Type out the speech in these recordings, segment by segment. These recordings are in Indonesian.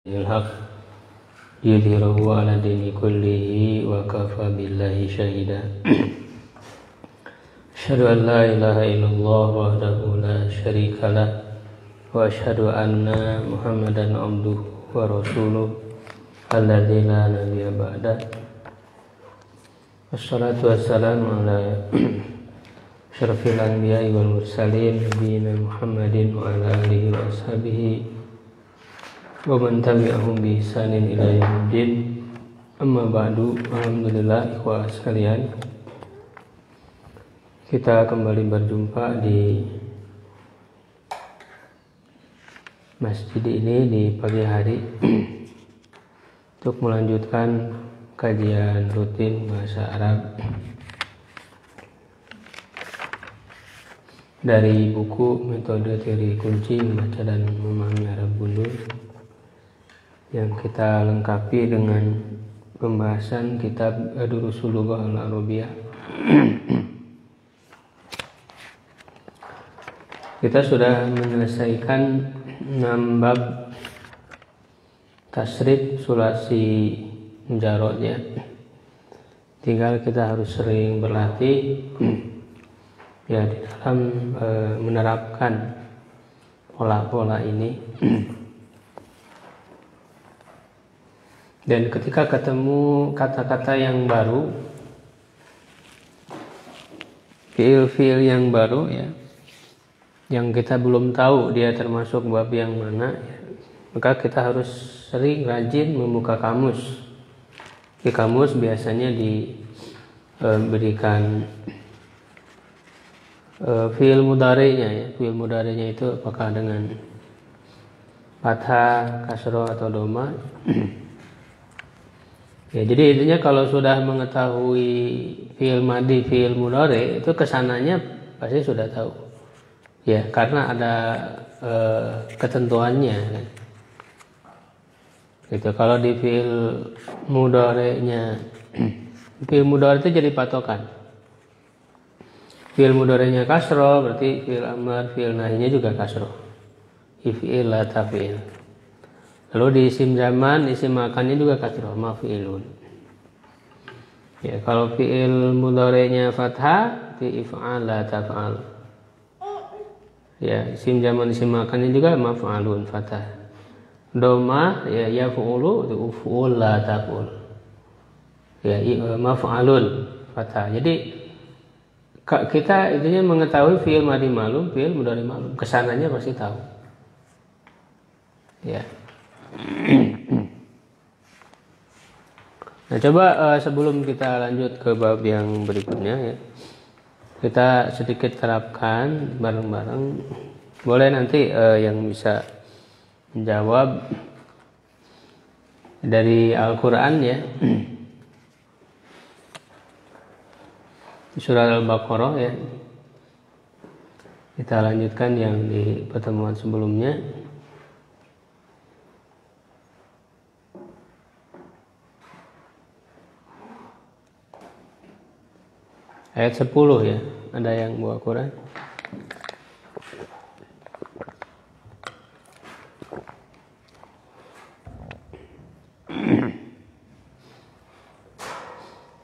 الحق يظهره على الدين كله وكفى بالله شهيدا أشهد أن لا إله إلا الله وحده لا شريك له وأشهد أن محمدا عبده ورسوله الذي لا نبي بعده والصلاة والسلام على أشرف الأنبياء والمرسلين نبينا محمد وعلى آله وأصحابه ومن tabi'ahum bi ihsanin ila yaumiddin. Amma ba'du. Alhamdulillah ikhwah sekalian, kita kembali berjumpa di masjid ini di pagi hari untuk melanjutkan kajian rutin bahasa Arab dari buku Metode Teori Kunci Membaca dan Memahami Arab Gundul, yang kita lengkapi dengan pembahasan kitab Durusul Lughah Al-Arabiyah. Kita sudah menyelesaikan 6 bab tasrif sulasi jarod ya. Tinggal kita harus sering berlatih ya di dalam menerapkan pola-pola ini. Dan ketika ketemu kata-kata yang baru, fiil-fiil yang baru ya, yang kita belum tahu dia termasuk bab yang mana ya, maka kita harus sering rajin membuka kamus. Di kamus biasanya diberikan fiil mudhari'nya ya. Fiil mudhari'nya itu apakah dengan fathah, kasroh atau dhamma. Ya, jadi intinya kalau sudah mengetahui fiil madhi, fiil mudhari, itu kesananya pasti sudah tahu. Ya, karena ada ketentuannya kan. Gitu. Kalau di fiil mudhari'nya, fiil mudhari itu jadi patokan. Fiil mudhari'nya kasroh, berarti fiil amar, fiil nahinya juga kasroh. If'il la taf'il. Lalu di isim zaman, isim makannya juga kasroh, maf'ilun. Ya, kalau fi'il mudhari'nya fathah, fi if'al la taf'al. Ya, isim zaman, isim makannya juga maf'alun, fathah. Dhamma ya yaf'ulu, itu uf'ul la taf'ul. Ya, maf'alun, fathah. Jadi kita intinya mengetahui fi'il madhi ma'lum, fi'il mudhari ma'lum. Kesananya pasti tahu. Ya. Nah, coba sebelum kita lanjut ke bab yang berikutnya ya, kita sedikit terapkan bareng-bareng. Boleh nanti yang bisa menjawab dari Al-Quran ya, surah Al-Baqarah ya. Kita lanjutkan yang di pertemuan sebelumnya. Ayat 10 ya. Ada yang bawa Quran?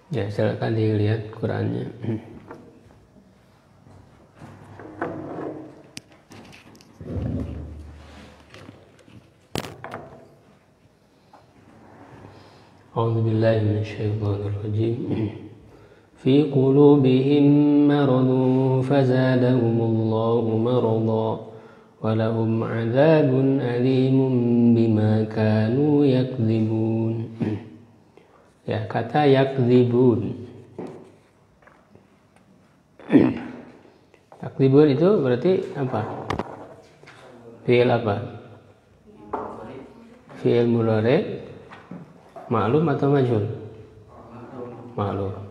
Ya, silakan dilihat Qurannya. A'udzubillahi minasyaitonir rajim. في قلوبهم مرض فزادهم الله مرضا ولهم عذاب أليم بما كانوا يكذبون. Ya, kata yakdzibun. Yakdzibun itu berarti apa? Fi'il apa? Fi'il mudhari ma'lum atau majhul? Ma'lum.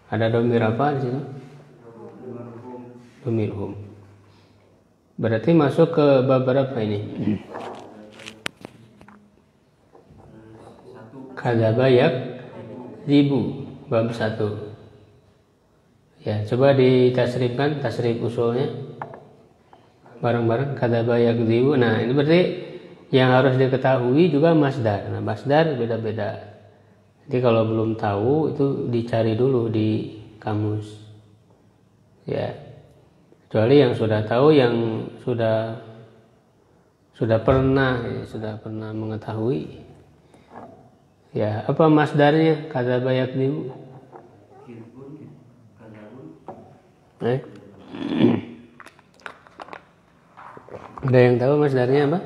Ada dhamir apa di sini? Dhamir hum. Berarti masuk ke bab berapa ini? Kadzaba yakdzibu, bab 1. Ya, coba ditasrifkan, tasrif usulnya bareng-bareng. Kadzaba yakdzibu. Nah, ini berarti Yang harus diketahui juga masdar. Nah, masdar beda-beda. Jadi kalau belum tahu itu dicari dulu di kamus. Ya. Kecuali yang sudah tahu, yang sudah pernah mengetahui. Ya, apa masdarnya? Kadzaba yakdzibu. Ada yang tahu masdarnya apa?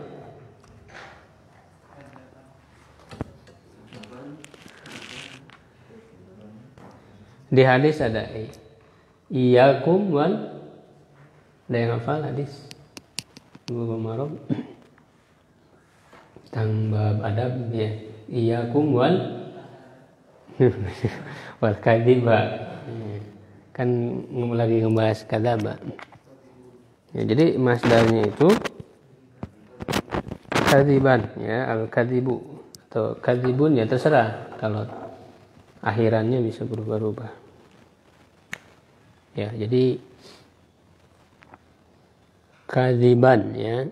Di hadis ada iyyakum wal, ada yang hafal hadis Abu Marob tentang bab adab ya, iyyakum wal wal kadziba, kan lagi ngebahas kadzaba ya. Jadi masdarnya itu kadziban ya, al kadzibu atau kadzibun ya, terserah. Kalau akhirannya bisa berubah-ubah ya. Jadi kadziban ya.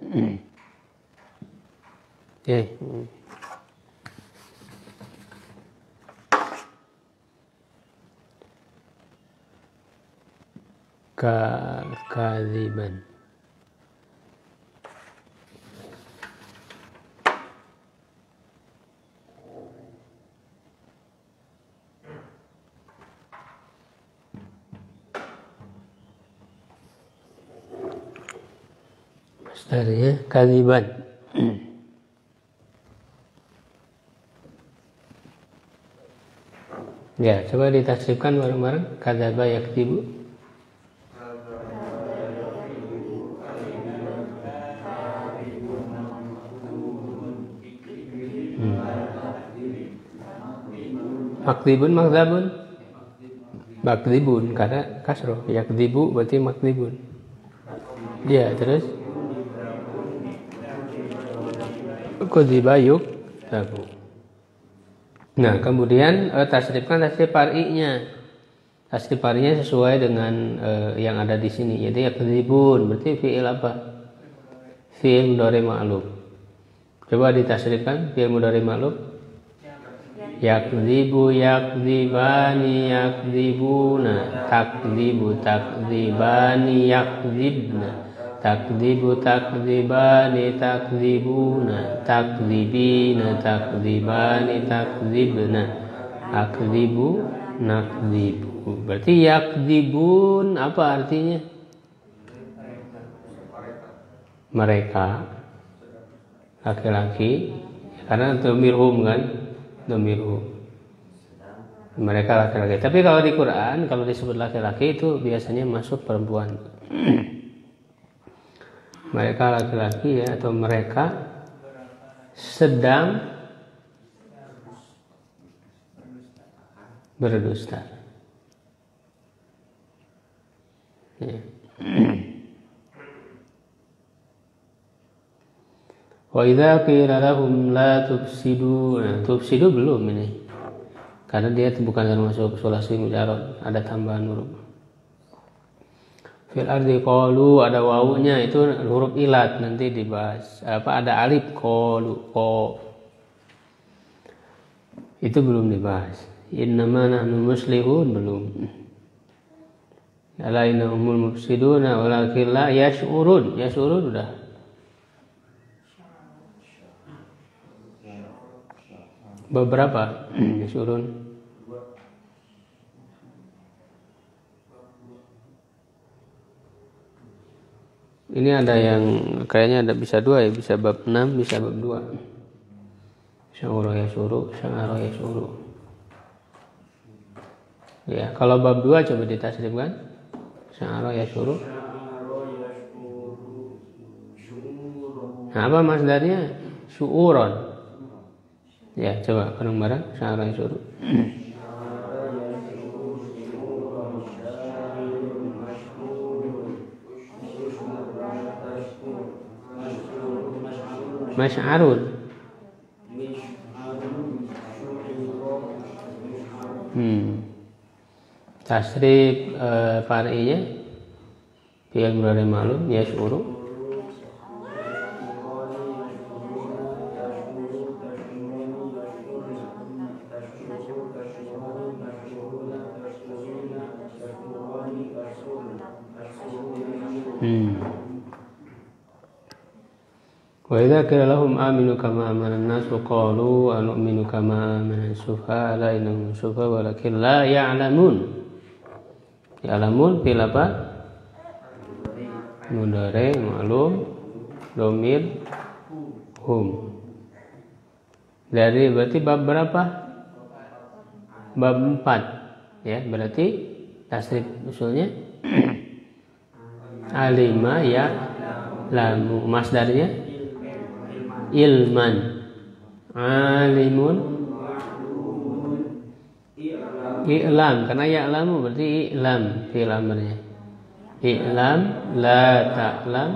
Kadziban. Masdarnya kadziban. Ya, coba ditasrifkan bareng-bareng. Kadzaba yakdzibu. Makdzibun, makdzabun. Makdzibun karena kasroh. Yakdzibu berarti makdzibun. Ya, terus kudziba yuktabu. Nah, kemudian tasrifkan tasrif far'inya. Tasrif far'inya sesuai dengan yang ada di sini. Jadi yakdzibun berarti fi'il apa? Fi'il mudhari ma'lum. Coba ditasrifkan fi'il mudhari ma'lum. Yakdzibu, yakdzibani, yakdzibuna. Takdzibu, takdzibani, yakdzibna. Takdzibu, takdzibani, takdzibuna. Takdzibina, takdzibani, takdzibna. Akdzibu, nakdzibu. Berarti yakdzibun apa artinya? Mereka laki-laki, karena dhamirhum kan, dhamirhum. Mereka laki-laki. Tapi kalau di Quran kalau disebut laki-laki itu biasanya masuk perempuan. Mereka laki-laki ya, atau mereka sedang berdusta. Ya. Wa idza qila lahum la tufsidu. Nah, tufsidu belum ini. Karena dia bukan termasuk sulasi mujarrad, ada tambahan huruf. Fil ardi qalu, ada wawunya, itu huruf ilat, nanti dibahas. Apa ada alif qalu, qa. Itu belum dibahas. Innama nahnu muslihun belum. Ala innahumul mufsiduna walakin la yash'urun. Yash'urun udah. Beberapa yash'urun. Ini ada yang kayaknya ada bisa dua ya, bisa bab 6, bisa bab 2. Sya'ura yash'uru, sya'ara yash'uru. Ya, kalau bab 2 coba ditasrifkan. Sya'ara yash'uru. Nah, apa masdarnya? Syu'uron. Ya, coba bareng-bareng. Sya'ara yash'uru. Masy'arun. Tasrif far'inya fi'il mudhari ma'lum yash'uru. Wa idza qila lahum aminu kama amana an-nas qalu anu'minu kama amana as-sufaha la innahum sufaha walakin la ya'lamun. Ya'lamun fil apa? Mudhari ma'lum dhamir hum. Dari berarti bab berapa? Bab 4 ya, berarti tasrif usulnya alima ya lamu, masdarnya ilman, alimun, i'lam, karena ya'lamu berarti i'lam fi'il amrnya. I'lam la ta'lam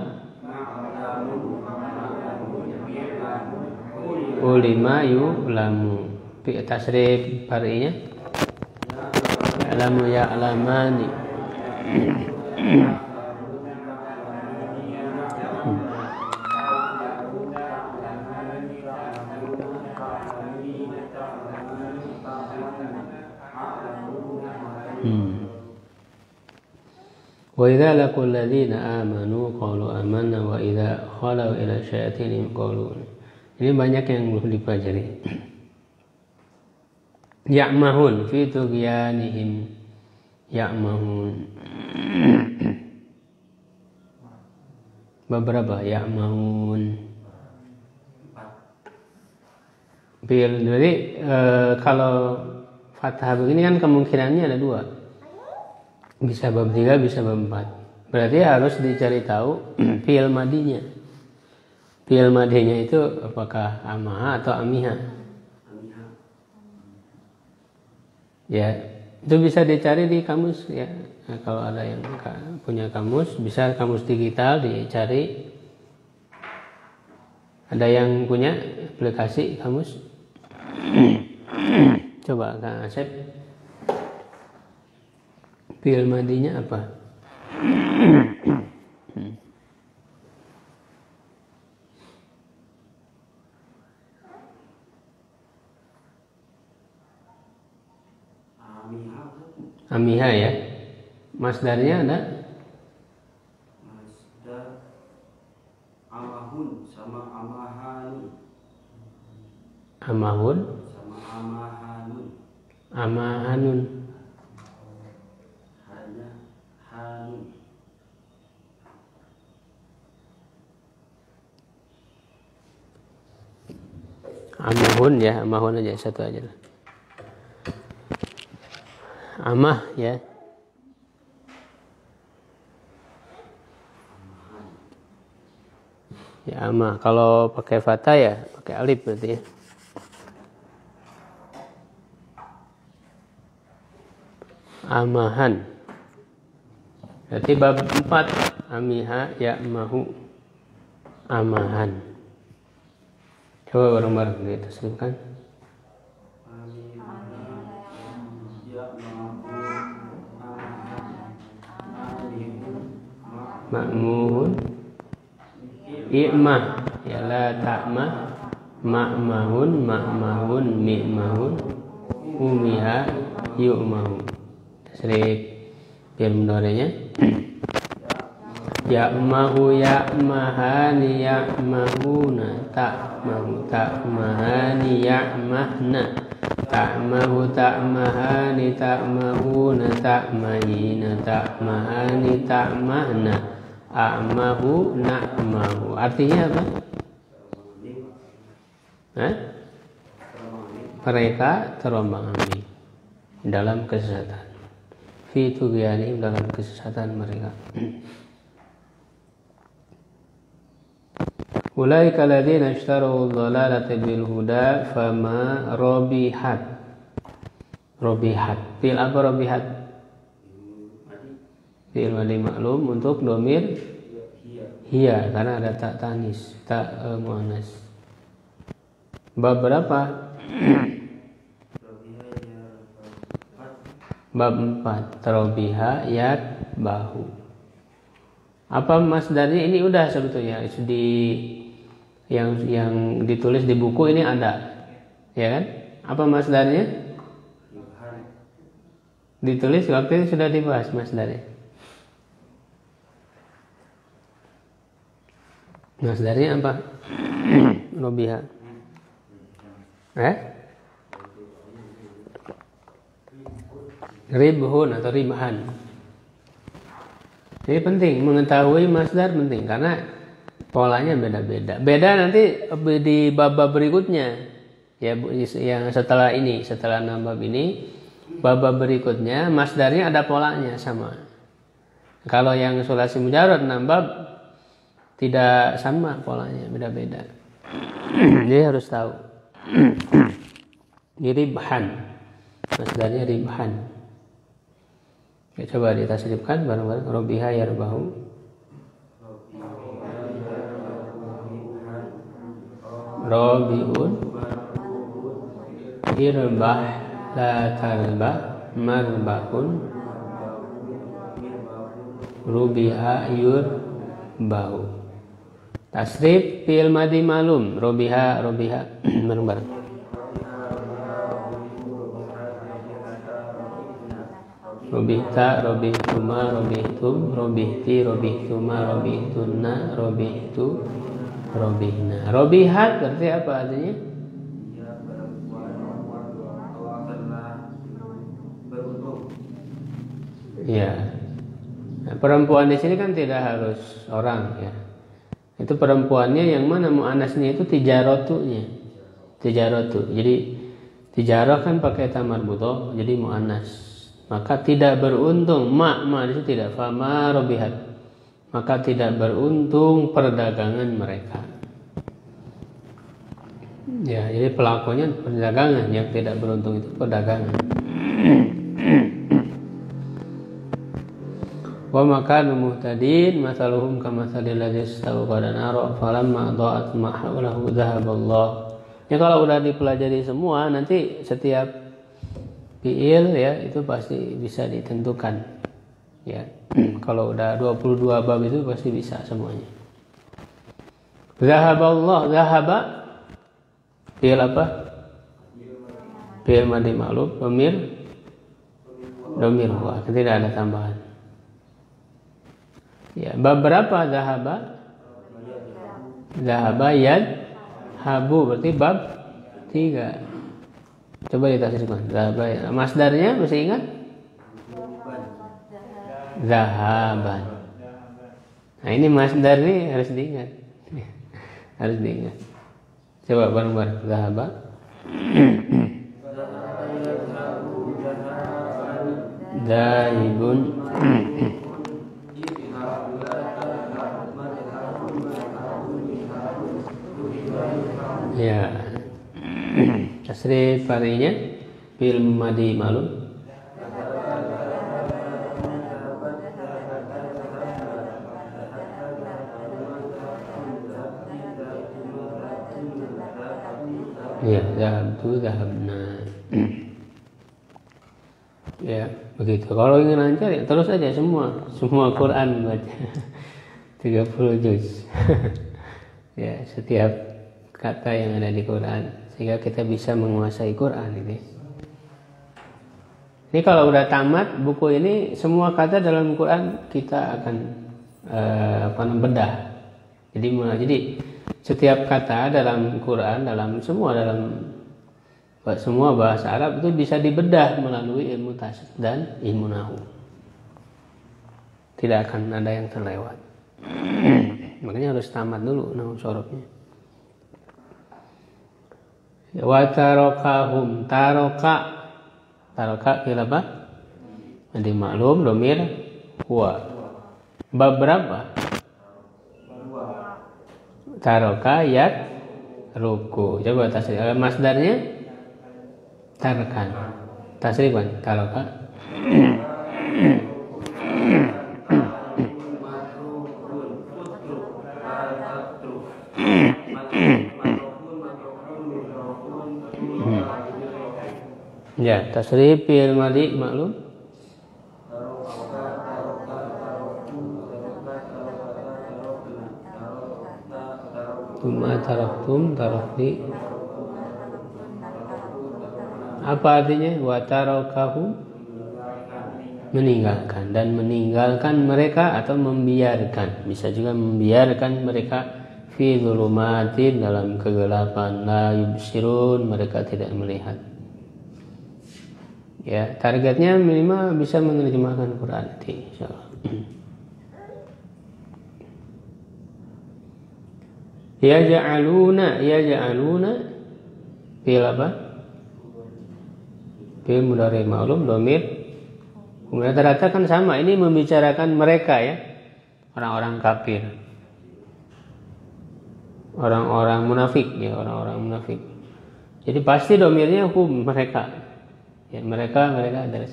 ulima yu'lamu. Fi tasrif fari'nya ya'lamu ya'lamani. Wa idza laqul ladzina amanu qalu amanna wa idza khalau ila syayatinihim qalu. Ini banyak yang belum dipelajari. Ya'mahun fi tughyanihim. Ya'mahun. Beberapa ya'mahun. Jadi kalau fathah begini kan kemungkinannya ada dua. Bisa bab 3, bisa bab 4. Berarti harus dicari tahu fi'il madinya. Fi'il madinya itu apakah amaha atau amiha? Ya, itu bisa dicari di kamus ya. Nah, kalau ada yang punya kamus, bisa kamus digital dicari. Ada yang punya aplikasi kamus? Coba Kang Asep. Fi'il madinya apa? Amiha ya. Masdarnya ada? Masdar amahun sama amahanun. Amahun Sama amahanun. Amahanun. Amahun ya, amahun aja satu aja. Amah ya. Ya amah. Kalau pakai fathah ya pakai alif berarti ya. Amahan. Berarti bab 4 amiha ya mahu amahan. Coba bareng-bareng kita tasrifkan. Ma'muhun i'mah ya la ta'mah ma'mahun ma'mahun mi'mahun umiha yu'mahun. Tasrif fi'il mudhari'nya ya'mahu ya'mahani ya'mahuna ta'mahu ta'mahani ya'mahna ta'mahu ta'mahani ta'mahuna ta'mayina ta'mahani ta'mahna a'mahu na'mahu. Artinya apa? Mereka terombang-ambing dalam kesesatan. Fi tughyanihim, dalam kesesatan mereka. Ulaika alladziina ishtarau ad-dhalalata bil huda fama rabihat. Rabihat. Fi'il apa rabihat? Fi'il madi maklum untuk dhamir hiya karena ada tak tanis, tak muannas. Bab berapa? Bab 4. Tarabiha yat bahu. Apa masdarnya? Ini udah sebetulnya di yang ditulis di buku ini ada, ya kan? Apa masdarnya? Ditulis waktu itu sudah dibahas masdarnya. Masdarnya apa? Robiha. Ribhun atau ribhan. Jadi penting mengetahui masdar, penting karena polanya beda-beda. Beda nanti di bab berikutnya. Ya, yang setelah ini, setelah 6 bab ini, bab berikutnya masdarnya ada polanya sama. Kalau yang sulasi mujarrad 6 bab tidak sama polanya, beda-beda. Jadi harus tahu. Ini ribhan. Masdarnya ribhan. Ya, coba ditasrifkan bareng-bareng. Robiha yarbahu. Robiun. Irbah la tarbah marbahun. Rubiha yurbahu. Tasrif fi'il madhi ma'lum. Robiha bareng-bareng. Robihta, robihtuma, robihtum, robihti, robihtuma, robihtunna, robihtu, robihna. Robihat berarti apa artinya? Ya. Nah, perempuan di sini kan tidak harus orang ya. Itu perempuannya yang mana muannasnya itu tijaratunya. Tijaratu. Jadi tijarah kan pakai tamar buto, jadi muannas. Maka tidak beruntung ma di situ tidak fama robihat. Maka tidak beruntung perdagangan mereka. Ya, jadi pelakunya perdagangan, yang tidak beruntung itu perdagangan. Wa makanu muhtadin masaluhum kamatsalil ladzi istawqada nara falamma dha'at ma hawlahu dhahaballah. Ya kalau udah dipelajari semua nanti setiap fi'il ya itu pasti bisa ditentukan. Ya. Kalau udah 22 bab itu pasti bisa semuanya. Dhahaballah, dhahaba fi'il apa? Fi'il madhi ma'lum, dhamir huwa, tidak ada tambahan. Ya, bab berapa dhahaba? Dhahaba yad habu berarti bab 3. Coba ditafsirkan. Dhahaba. Masdarnya masih ingat? Dhahaban. Nah, ini masdar nih harus diingat. Harus diingat. Coba bareng-bareng. Dhahaba. Dahibun. Ya. Tasrif fari'nya fi'il madhi ma'lum. Ya, dhahabtu, dhahabna. Ya, begitu. Kalau ingin lancar ya terus aja semua Quran baca. 30 juz. Ya, setiap kata yang ada di Quran sehingga kita bisa menguasai Quran ini. Ini kalau udah tamat buku ini, semua kata dalam Quran kita akan bedah. Jadi setiap kata dalam Quran, dalam semua bahasa Arab itu bisa dibedah melalui ilmu tasrif dan ilmu nahwu. Tidak akan ada yang terlewat. Makanya harus tamat dulu nahwu sorofnya. Wa tarokahum, taroka fi'il apa? Madhi ma'lum dhamir huwa. Bab berapa? Taroka yat ruku. Coba tasrif. Masdarnya tarkan. Tasrifan taroka. Ya, tasrif fi'il madhi ma'lum. Tuma taraktum tarakti. Apa artinya? Wa tarakahum, meninggalkan, dan meninggalkan mereka atau membiarkan. Bisa juga membiarkan mereka fi dzulumatin, dalam kegelapan, la yubsirun, mereka tidak melihat. Ya, targetnya minimal bisa menerjemahkan Quran insyaallah. Yaj'aluna fi'il apa? Fi'il mudhari ma'lum dhamir. Kemudian rata-rata kan sama, ini membicarakan mereka ya, orang-orang kafir, orang-orang munafik ya, orang-orang munafik. Jadi pasti dhamirnya mereka. Ya, mereka adalah.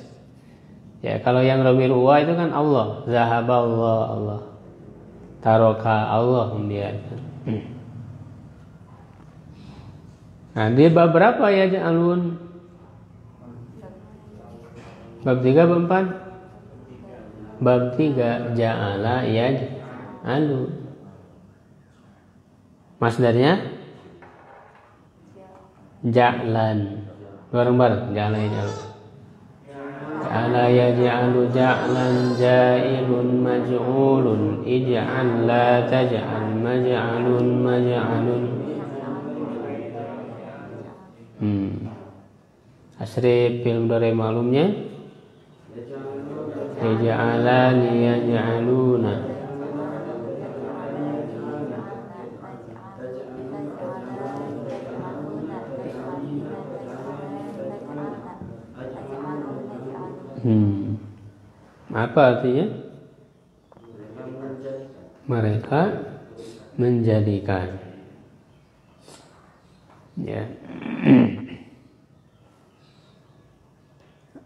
Ya, kalau yang dhamir huwa itu kan Allah, zahaba Allah, taroka Allah, membiarkan. Nah, di bab berapa ya ja'alun? Bab 3, bab 4? Bab 3, ja'ala yaj'alun. Masdarnya ja'lan. Bareng-bareng, ja'ala yaj'alun. Ja'ala yaj'alu ja'lan ja'ilun maj'ulun ij'al la taj'al maj'alun maj'alun. Asri fi'il mudhari ma'lumnya yaj'alani yaj'aluna. Apa artinya? Mereka menjadikan. Ya.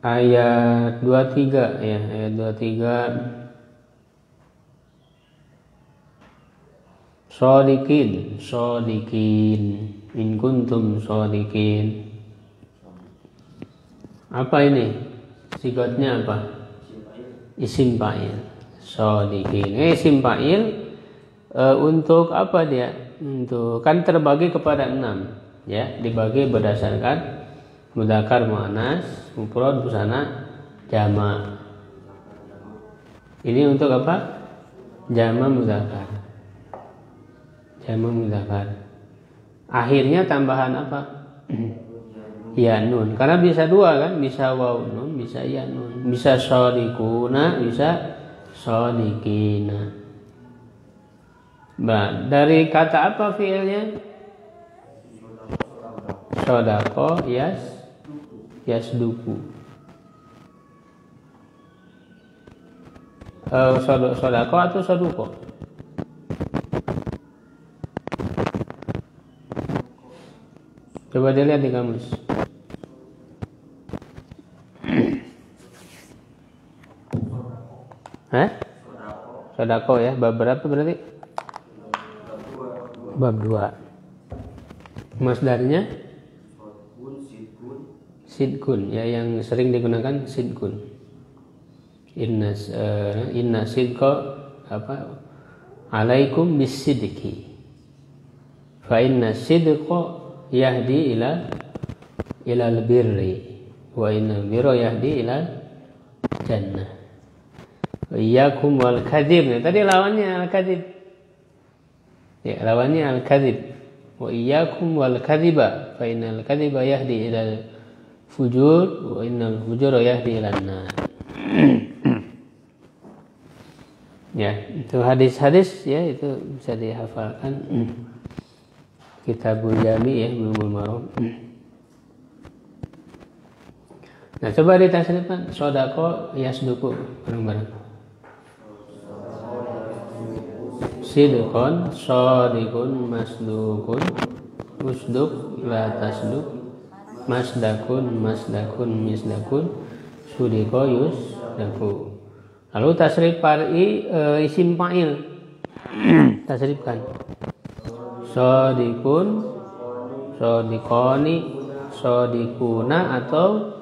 Ayat 23 ya, ayat 23. Shodikin in kuntum shodikin. Apa ini? Sigatnya apa? Isim fa'il. Shodikin. Isim fa'il untuk apa dia? Untuk kan terbagi kepada 6 ya, dibagi berdasarkan mudzakkar muannas, mufrad, musanna, jama'. Ini untuk apa? Jama' mudzakkar. Jama' mudzakkar. Akhirnya tambahan apa? Ya nun. Karena bisa dua kan, bisa waw nun, bisa ya nun. Bisa shodiquna, bisa shodiqina. Nah, dari kata apa fiilnya? Sodako yasduku. Sodako atau soduko? Coba dilihat di kamus. Sodako ya, bab berapa berarti? Bab 2. Masdarnya sidkun ya, yang sering digunakan sidkun. Inna sidqa apa? Alaikum bisidqi. Fa inna sidqa yahdi ila al-birri wa inna al-birra yahdi ila jannah. Wa iyyakum wal kadzib. Tadi lawannya al-kadzib. Ya, lawannya al-kadzib. Wa iyyakum wal kadziba fa innal kadziba yahdi ila al-fujur wa innal fujura yahdi ila an-nar. Ya, itu hadis-hadis ya, itu bisa dihafalkan. Kitabul Jami ya, Bulughul Maram. Nah, coba ditasrifkan sodako yasduku bareng-bareng. Sidqon, sodikun, masdukun, usduk, la tasduk, masdakun, misdakun, sudiko, yusdaku. Lalu tasrif far'i isim fa'il. Tasrifkan. Sodikun, sodikoni, sodikuna atau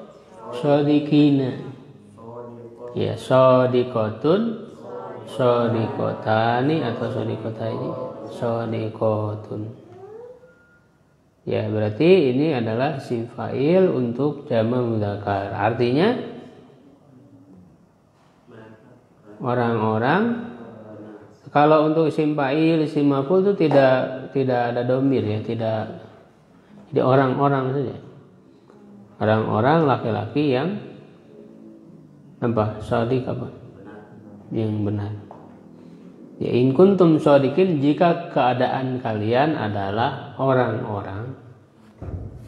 sodikina. Ya, sodikotun, sodikotani atau sodikotaini, sodikotun. Ya, berarti ini adalah isim fa'il untuk jama' mudzakkar. Artinya orang-orang Kalau untuk isim fa'il, isim maf'ul itu tidak ada domir ya, tidak. Jadi orang-orang saja. Orang-orang laki-laki yang apa? Shadiq apa? Yang benar. Ya in kuntum shadiqin, jika keadaan kalian adalah orang-orang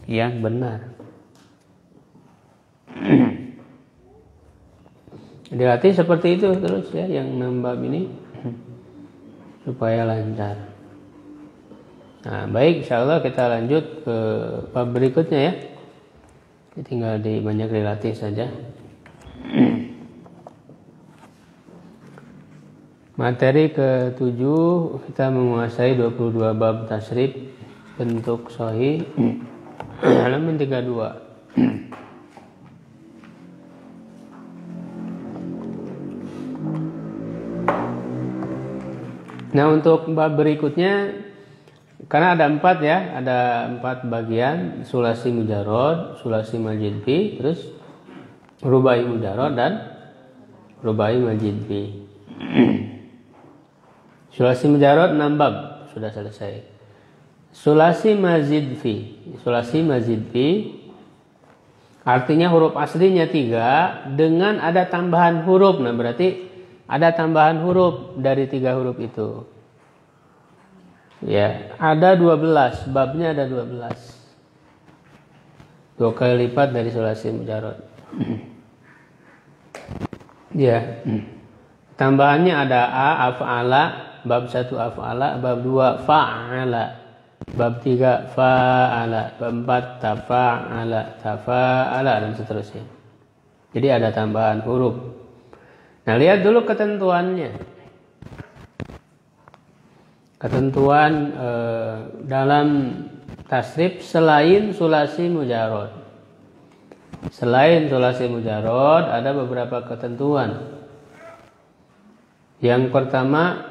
yang benar. Dilatih seperti itu terus ya, yang nambah ini supaya lancar. Nah, baik, insyaallah kita lanjut ke bab berikutnya ya. Tinggal banyak dilatih saja. Materi ke-7, kita menguasai 22 bab tasrif bentuk sahih halaman 32. Nah, untuk bab berikutnya, karena ada 4 ya, ada 4 bagian, sulasi mujarrad, sulasi majid fi, terus rubai mujarrad dan rubai majid fi. Sulasi mujarrad 6 bab sudah selesai. Sulasi mazid fi, sulasi mazid fi artinya huruf aslinya 3 dengan ada tambahan huruf. Nah, berarti ada tambahan huruf dari 3 huruf itu. Ya, ada 12, babnya ada 12. 2 kali lipat dari sulasi mujarrad. Ya. Tambahannya ada af'ala, bab 1 af'ala, bab 2 fa'ala, bab 3 fa'ala, bab 4 tafa'ala, dan seterusnya. Jadi ada tambahan huruf. Nah, lihat dulu ketentuannya. Ketentuan dalam tasrif selain sulasi mujarrad. Selain sulasi mujarrad ada beberapa ketentuan. Yang pertama,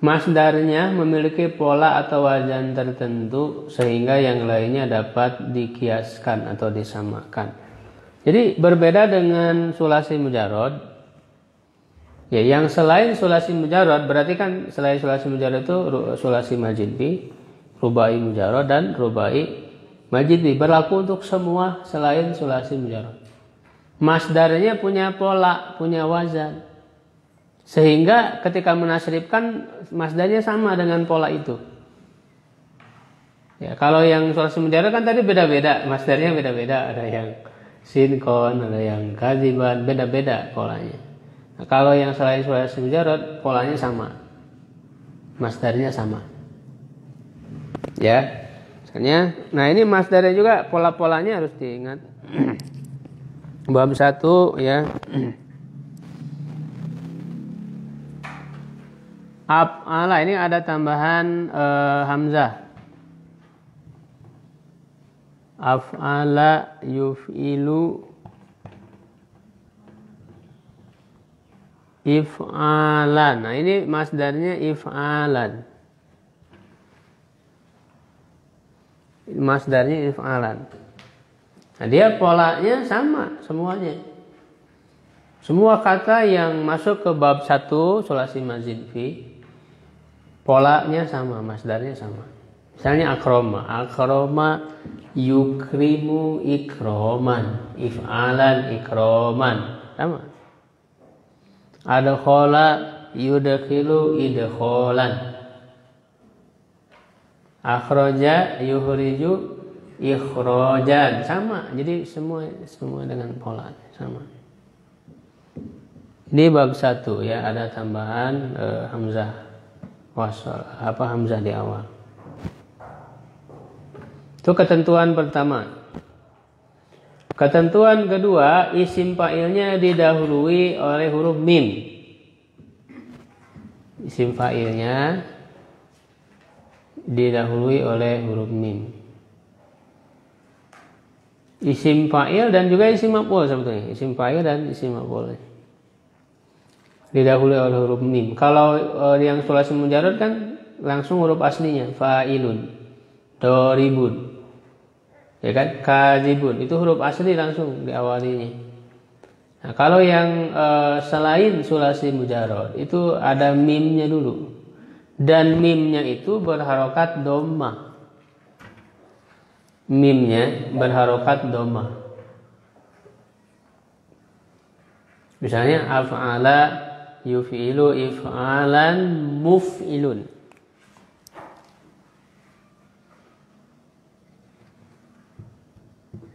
masdarnya memiliki pola atau wazan tertentu sehingga yang lainnya dapat dikiaskan atau disamakan. Jadi berbeda dengan sulasi mujarrad. Ya, yang selain sulasi mujarrad, berarti kan selain sulasi mujarrad itu sulasi majid fi, rubai mujarrad dan rubai majid fi, berlaku untuk semua selain sulasi mujarrad. Masdarnya punya pola, punya wazan. Sehingga ketika menasrifkan masdarnya sama dengan pola itu. Ya, kalau yang sulasi mujarrad kan tadi beda-beda, masdarnya beda-beda, ada yang sinkon, ada yang kadziban, beda-beda polanya. Nah, kalau yang selain sulasi mujarrad polanya sama, masdarnya sama. Ya, misalnya, nah ini masdarnya juga pola-polanya harus diingat. Bab 1 ya. Af'ala, ini ada tambahan hamzah. Af'ala yuf'ilu if'alan. Nah, ini masdarnya if'alan. Masdarnya if'alan. Nah, dia polanya sama semuanya. Semua kata yang masuk ke bab 1 sulasi mazid fi polanya sama, masdarnya sama. Misalnya akroma, akroma yukrimu ikroman, if'alan ikroman, sama. Adkhala yudkhilu idkholan, akhraja yuhriju ikhrajan, sama. Jadi semua dengan pola sama. Ini bab 1 ya, ada tambahan hamzah wasal, hamzah di awal. Itu ketentuan pertama. Ketentuan kedua, isim fa'ilnya didahului oleh huruf mim. Isim fa'ilnya didahului oleh huruf mim. Isim fa'il dan juga isim maf'ul sebetulnya. Isim fa'il dan isim maf'ul didahului oleh huruf mim. Kalau yang sulasi mujarrad kan langsung huruf aslinya, fa'ilun, doribun, ya kan, kadzibun, itu huruf asli langsung diawalinya. Nah, kalau yang selain sulasi mujarrad itu ada mimnya dulu. Dan mimnya itu berharokat dhamma. Mimnya berharokat dhamma. Misalnya af'ala yuf'ilu if'alan muf'ilun.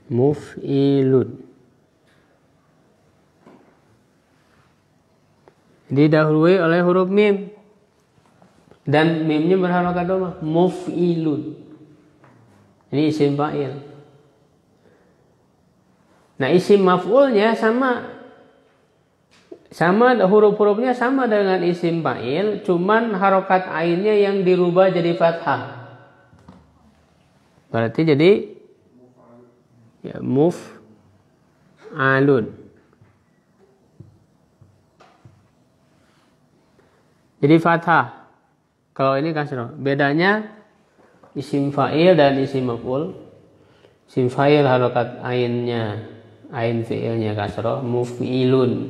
Muf'ilun. Didahului oleh huruf mim dan mimnya berharokat dhamma. Muf'ilun. Ini isim fa'il. Nah, isim maf'ulnya sama huruf-hurufnya sama dengan isim fa'il, cuman harokat ainnya yang dirubah jadi fathah. Berarti jadi ya muf'alun. Jadi fathah. Kalau ini kasroh. Bedanya isim fa'il dan isim maf'ul. Isim fa'il harokat ainnya, ain fi'ilnya kasroh, muf'ilun.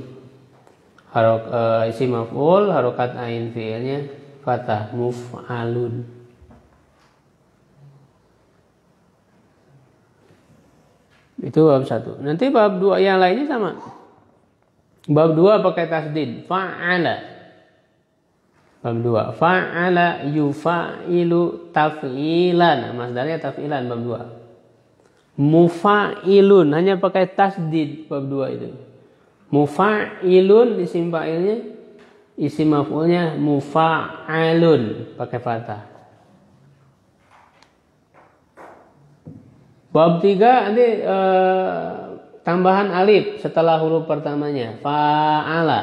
Isim maf'ul harokat ain fi'ilnya fathah, muf'alun. Itu bab 1. Nanti bab 2 yang lainnya sama. Bab 2 pakai tasdid, fa'ala. Bab 2, fa'ala yufa'ilu taf'ilan. Masdarnya taf'ilan bab 2. Mufa'ilun hanya pakai tasdid bab 2 itu. Mufa'ilun isim fa'ilnya, isim maf'ulnya mufa'alun pakai fathah. Bab 3 nanti tambahan alif setelah huruf pertamanya. Fa'ala.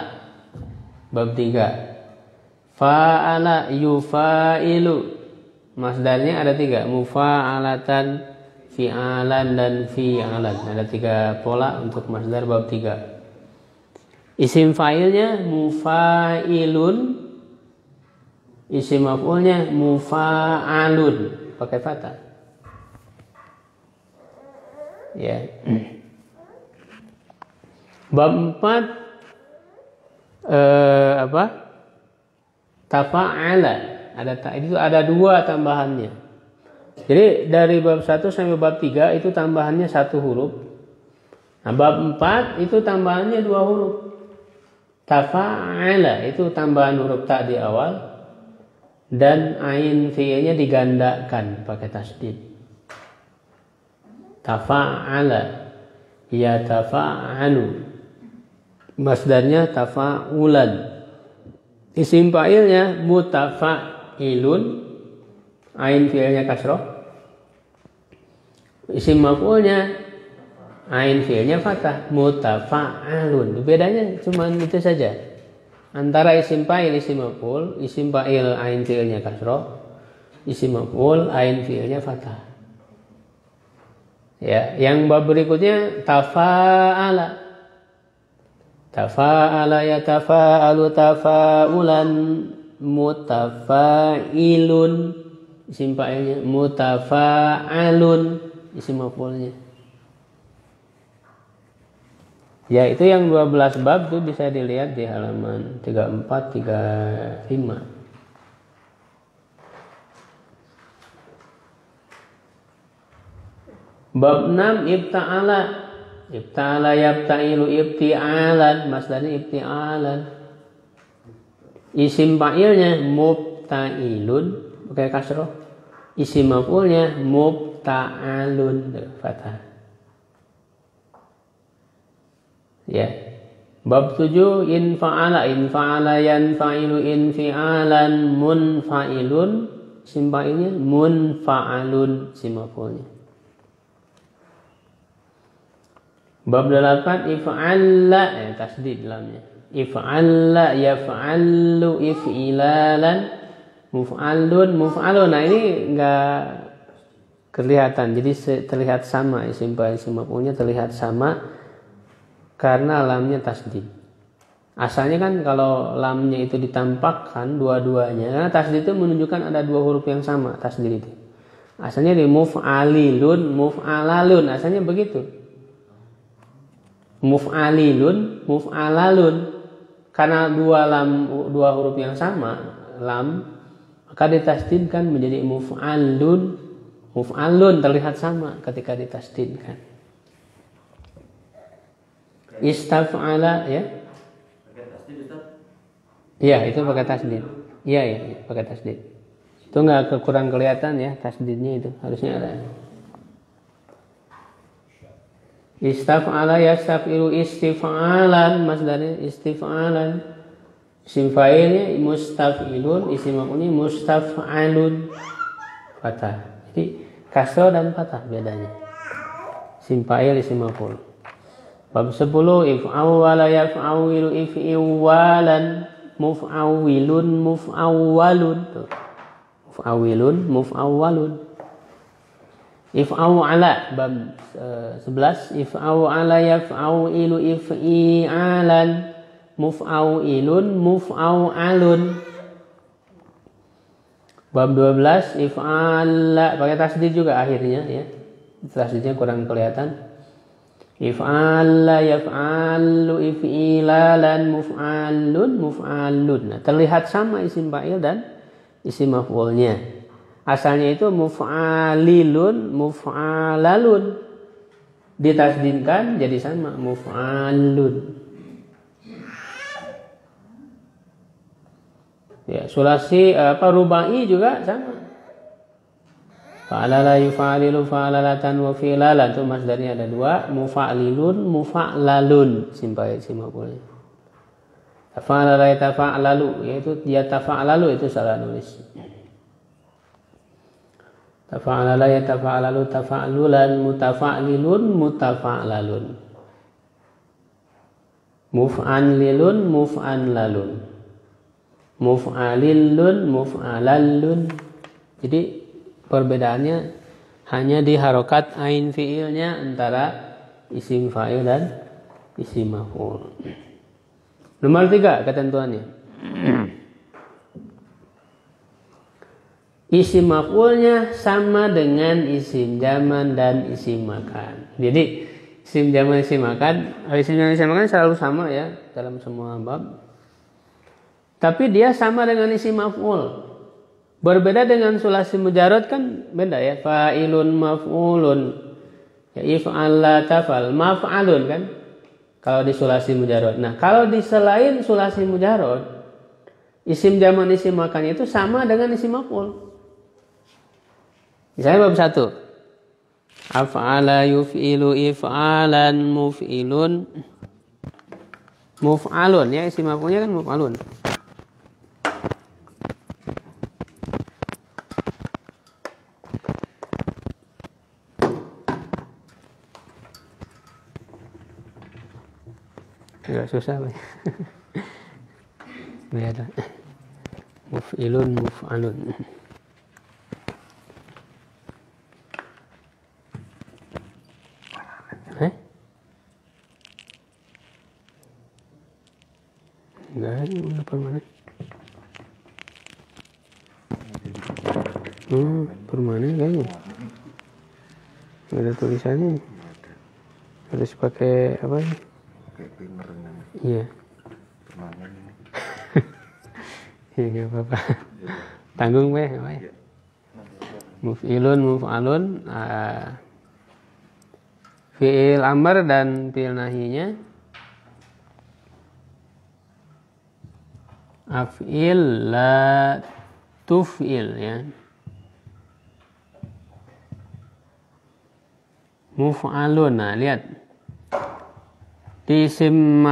Bab 3. Fa'ala yufa'ilu. Masdarnya ada 3. Mufa'alatan, fi'alan, dan fi'alan. Ada 3 pola untuk masdar bab 3. Isim fa'ilnya mufa'ilun. Isim maf'ulnya mufa'alun. Pakai fathah. Ya. Bab 4 tafa'ala. Itu ada 2 tambahannya. Jadi dari bab 1 sampai bab 3 itu tambahannya 1 huruf. Nah, bab 4 itu tambahannya 2 huruf. Tafa'ala itu tambahan huruf ta di awal dan ain fi'ilnya digandakan pakai tasdid. Tafa'ala ya tafa'alu. Masdarnya tafa'ulan. Isim fa'ilnya mutafa'ilun, ain fi'ilnya kasroh. Isim maf'ulnya ain fi'ilnya fathah, mutafa'alun. Bedanya cuma itu saja. Antara isim fa'il, isim maf'ul, isim fa'il ain fi'ilnya kasroh, isim maf'ul ain fi'ilnya fathah. Ya, yang bab berikutnya tafa'ala. Tafa'ala ya tafa'alu tafa'ulan, mutafa'ilun isim fa'ilnya, mutafa'alun isim maf'ulnya. Ya, itu yang 12 bab tuh bisa dilihat di halaman 34 35. Bab 6 ibta'ala. Ibta'ala yabta'ilu ibti'alan. Masdarnya ibti'alan. Isim fa'ilnya mubta'ilun pakai kasroh. Isim maf'ulnya mubta'alun fathah. Ya. Bab 7 infa'ala. Infa'ala yanfa'ilu infi'alan munfa'ilun. Isim fa'ilnya munfa'alun isim maf'ulnya. Bab 8 if'alla, tasdid lamnya. If'alla yaf'allu if'ilalan muf'alun muf'alun. Nah, ini enggak kelihatan. Jadi terlihat sama isim fa'il isim maf'ulnya terlihat sama karena lamnya tasdid. Asalnya kan kalau lamnya itu ditampakkan dua-duanya, tasdid itu menunjukkan ada 2 huruf yang sama tasdid itu. Asalnya di muf'alilun, muf'alalun, asalnya begitu. muf'alilun, muf'alalun. Karena dua huruf yang sama, lam, maka ditasdidkan menjadi muf'alun, muf'alun, terlihat sama ketika ditasdidkan. Istaf'ala, ya. Iya, itu pakai tasdid. Iya, pakai tasdid. Itu nggak kurang kelihatan ya tasdidnya, itu harusnya ada. Istaf'ala yastaf'ilu istif'alan, masdarnya istif'alan. Isim fa'ilnya mustaf'ilun, isim maf'ulnya mustaf'alun. Fathah. Jadi kasroh dan fathah bedanya. Isim fa'il, isim maf'ul. Bab 10 if'awwala yaf'awilu if'iwalan, muf'awwilun muf'awwalun. Muf'awwilun muf'awwalun. If'aw'ala bab 11 if'aw'ala yaf'awilu if'i'alan, muf'awilun muf'aw'alun. Bab 12 if'ala pakai tasdid juga akhirnya ya. Tasdidnya kurang kelihatan. If'ala yaf'alu if'ilalan muf'alun muf'alun. Nah, terlihat sama isim fa'il dan isim maf'ulnya. Asalnya itu muf'alilun muf'alalun. Ditasdidkan jadi sama muf'alun. Ya, sulasi rubai juga sama. Fa'alala yufa'alilu fa'alalatan wa fi'lalan, itu masdarnya ada dua, mufa'lilun mufa'lalun, simpai simapulnya. Tafa'alala yatafa'lalu, yaitu dia tafa'lalu, itu salah nulis. Tafa'alala yatafa'lalu tafa'lulan mutafa'lilun mutafa'lalun. Muf'anlilun muf'anlalun. Muf'alilun muf'alallun. Jadi perbedaannya hanya di harokat ain fi'ilnya antara isim fa'il dan isim maf'ul. Nomor 3 ketentuannya. Isim maf'ulnya sama dengan isim zaman dan isim makan. Jadi isim zaman isim makan selalu sama ya dalam semua bab. Tapi dia sama dengan isim maf'ul. Berbeda dengan sulasi mujarrad kan beda ya. Fa'ilun maf'ulun. Ya if'al la taf'al maf'alun kan. Kalau di sulasi mujarrad. Nah, kalau di selain sulasi mujarrad, isim zaman isim makannya itu sama dengan isim maf'ul. Misalnya bab 1. Af'ala yuf'ilu if'alan muf'ilun muf'alun ya, isim maf'ulnya kan muf'alun. Agak susah Pak. Lihat. Muf'ilun muf'alun. Enggak ada permanen. Permanen kayaknya. Enggak ada tulisannya. Harus pakai apa ya? Iya. Ya nggak apa-apa. Tanggung weh, Muf'ilun, muf'alun, fi'il amr dan fi'il nahinya. Af'il la tuf'il ya. Muf'alun, nah lihat. Di isim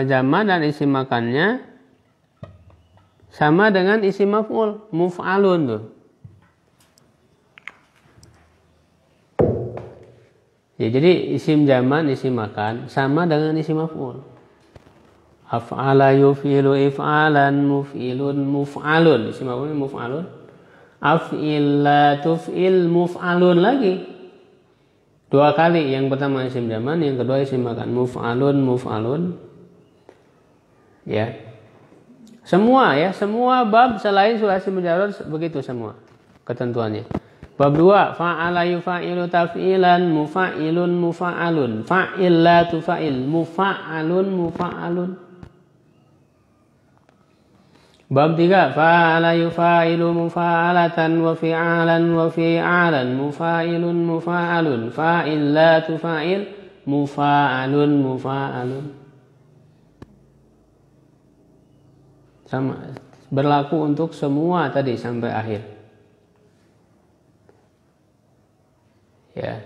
zaman dan isim makannya sama dengan isim maf'ul, muf'alun tuh. Ya, jadi isim zaman, isim makan sama dengan isim maf'ul. Af'ala yuf'ilu if'alan muf'ilun muf'alun. Isim maf'ulnya muf'alun. Af'il la tuf'il muf'alun lagi. 2 kali, yang pertama isim zaman, yang kedua isim makan. Muf'alun muf'alun. Ya. Semua bab selain sulasi mujarrad begitu semua ketentuannya. Bab 2, fa'ala yufa'ilu taf'ilan, mufa'ilun mufa'alun, fa'il la tufa'il, mufa'alun mufa'alun. Bab 3, fa'ala yufa'ilu mufa'alatan wa fi'alan wa fi'alan, mufa'ilun mufa'alun, fa'il la tufa'il, mufa'alun mufa'alun. Sama, berlaku untuk semua tadi sampai akhir. Ya.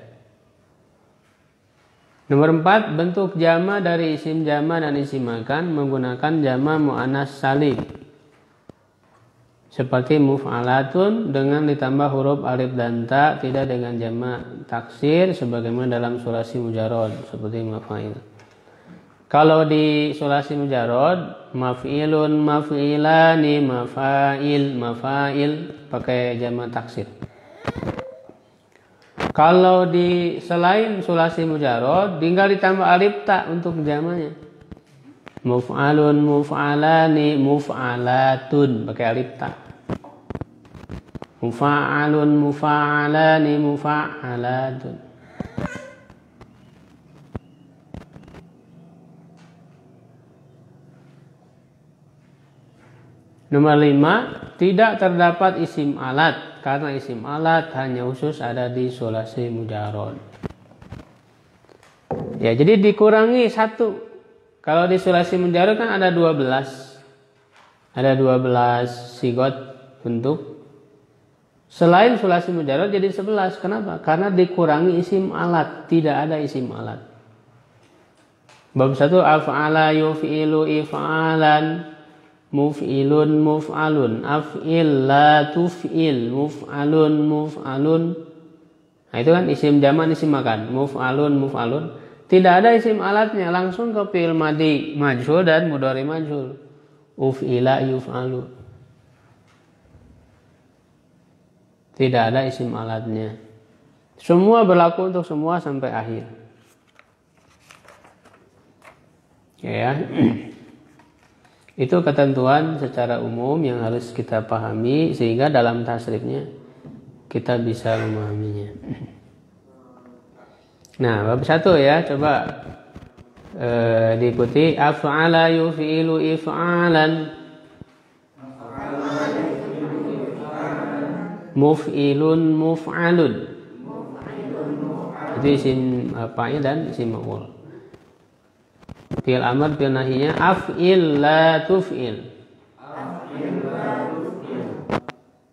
Nomor 4, bentuk jama dari isim jama dan isim makan menggunakan jama mu'annas salim. Seperti muf'alatun dengan ditambah huruf alif dan ta, tidak dengan jama taksir sebagaimana dalam sulasi mujarrad seperti maf'il. Kalau di sulasi mujarrad, maf'ilun maf'ilani mafa'il mafa'il pakai jama taksir. Kalau di selain sulasi mujarrad tinggal ditambah alif ta untuk jamanya. Muf'alun muf'alani muf'alatun pakai alif ta. Mufa'alun mufa'alani mufa'alatun. Nomor 5, tidak terdapat isim alat karena isim alat hanya khusus ada di sulasi mujarrad. Ya, jadi dikurangi 1. Kalau di sulasi mujarrad kan ada 12. Ada 12 sigot bentuk. Selain sulasi mujarrad jadi 11. Kenapa? Karena dikurangi isim alat, tidak ada isim alat. Bab 1, af'ala yuf'ilu if'alan, muf'ilun muf'alun, af'il la tuf'il, muf'alun muf'alun. Nah itu kan isim jamak isim makan, muf'alun muf'alun. Tidak ada isim alatnya, langsung ke fi'il madhi majhul dan mudhari majhul. Uf'ila yuf'alu. Tidak ada isim alatnya. Semua berlaku untuk semua sampai akhir. Ya. Itu ketentuan secara umum yang harus kita pahami sehingga dalam tasrifnya kita bisa memahaminya. Nah, bab 1 ya, coba diikuti. Af'ala yuf'ilu if'alan, muf'ilun muf'alun. Itu isim fa'il dan isim maf'ul. Fi'il amr, fi'il nahinya af'il la tuf'il,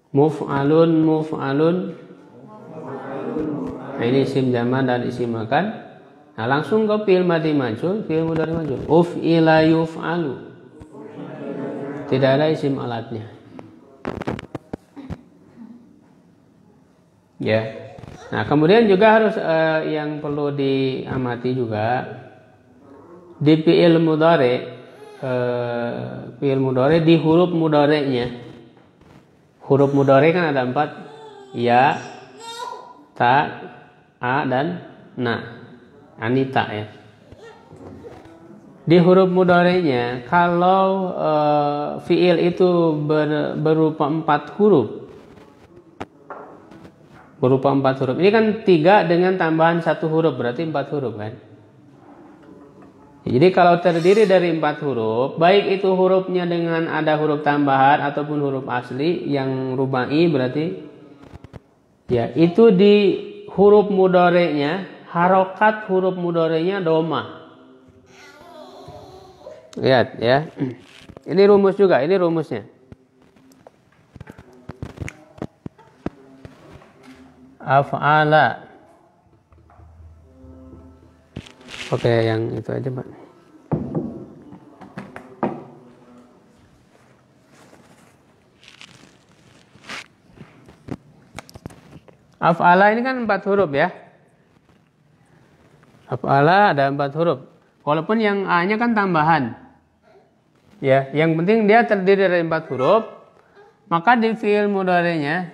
muf'alun muf'alun. Nah ini isim jama dan isim makan. Nah langsung ke fi'il madhi majhul, fi'il mudhari majhul. Uf'ila yuf'alu. Tidak ada isim alatnya. Ya. Nah kemudian juga harus yang perlu diamati juga di fi'il mudhari, di huruf mudhari'nya. Huruf mudhari kan ada 4, ya, ta, a dan na. Anita ya. Di huruf mudhari'nya kalau fi'il itu berupa 4 huruf. Berupa 4 huruf. Ini kan 3 dengan tambahan 1 huruf, berarti 4 huruf kan. Jadi kalau terdiri dari 4 huruf, baik itu hurufnya dengan ada huruf tambahan ataupun huruf asli yang rubai berarti ya itu di huruf mudhari'nya, harokat huruf mudhari'nya dhamma. Lihat ya. Ini rumus juga, ini rumusnya. Af'ala. Oke, yang itu aja, Pak. Af'ala ini kan 4 huruf ya. Af'ala ada 4 huruf. Walaupun yang A-nya kan tambahan. Ya, yang penting dia terdiri dari 4 huruf. Maka di fi'il mudhari'nya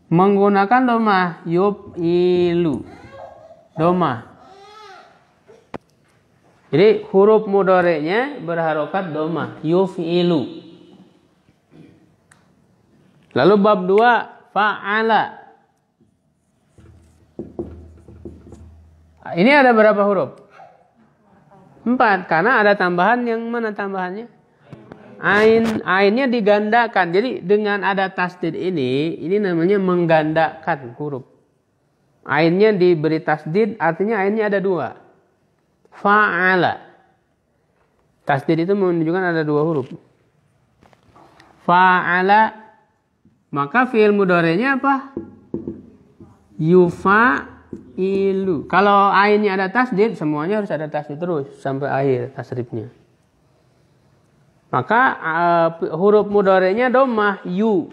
menggunakan dhamma, yuf'ilu. Dhamma. Jadi huruf mudhari'nya berharokat dhamma, yuf'ilu. Lalu bab 2 fa'ala. Ini ada berapa huruf? 4, karena ada tambahan. Yang mana tambahannya? Ainnya digandakan. Jadi dengan ada tasdid ini namanya menggandakan huruf. Ainnya diberi tasdid, artinya ainnya ada 2. Fa'ala. Tasdid itu menunjukkan ada 2 huruf. Fa'ala. Maka fi'il mudhari'nya apa? Yufa'ilu. Kalau ainnya ada tasdid, semuanya harus ada tasdid terus sampai akhir tasrifnya. Maka huruf mudhari'nya dhammah yu.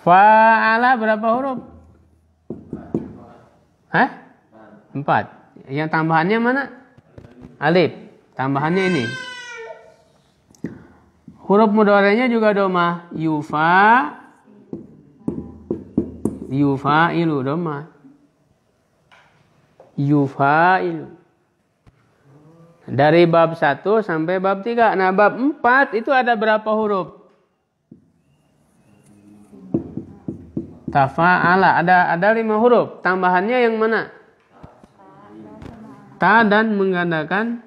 Fa'ala berapa huruf? 4. Yang tambahannya mana? Alif. Tambahannya ini. Huruf mudhari'nya juga dhammah yufa'ilu dhammah. Yufa'ilu. Dari bab 1 sampai bab 3. Nah, bab 4 itu ada berapa huruf? Tafa'ala. Ada 5 huruf. Tambahannya yang mana? Ta dan menggandakan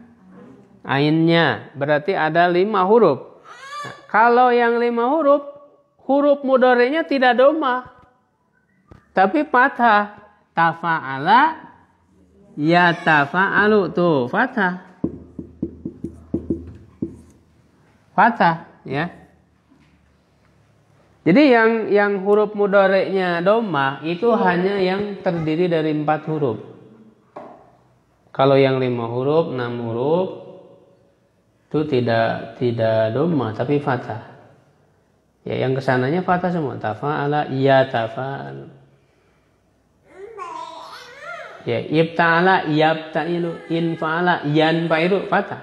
ainnya. Berarti ada 5 huruf. Nah, kalau yang 5 huruf, huruf mudhari'nya tidak dhammah, tapi fathah. Tafa'ala, ya tafa'alu. Tuh, fathah. Fathah, ya. Jadi yang huruf mudhari'nya dhammah itu hanya yang terdiri dari 4 huruf. Kalau yang 5 huruf, 6 huruf itu tidak dhammah tapi fathah. Ya, yang kesananya fathah semua. Tafa'ala, ya tafa'alu. Ya, ibta'ala, yabta'ilu, infa'ala, yanfa'ilu, fathah.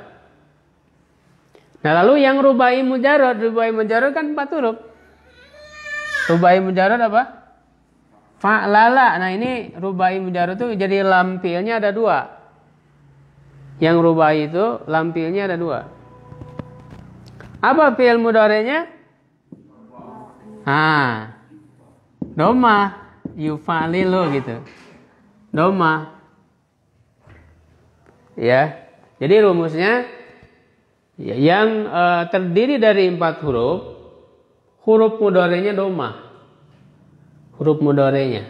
Nah, lalu yang rubai mujarrad kan 4 huruf. Rubai mujarrad apa? Fa'lala. Nah, ini rubai mujarrad itu jadi lam fi'ilnya ada 2. Yang rubai itu lam fi'ilnya ada 2. Apa fi'il mudhari'nya? Dhammah, yufa'lilu gitu. Dhammah. Ya. Jadi rumusnya yang terdiri dari 4 huruf mudhari'nya dhammah. Huruf mudhari'nya.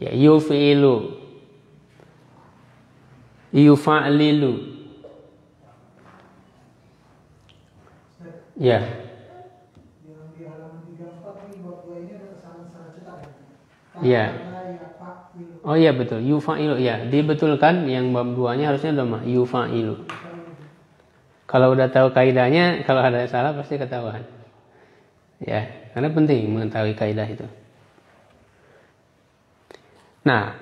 Ya, yufi'ilu, yufa'lilu. Ya. Yang di halaman 34 ini buat gue ini ada kesalahan salah cetak. Ya. Oh iya betul, yufa'ilu. Ya, dibetulkan yang bab 2-nya harusnya dhammah, yufa'ilu. Kalau udah tahu kaidahnya, kalau ada salah pasti ketahuan. Ya, karena penting mengetahui kaidah itu. Nah,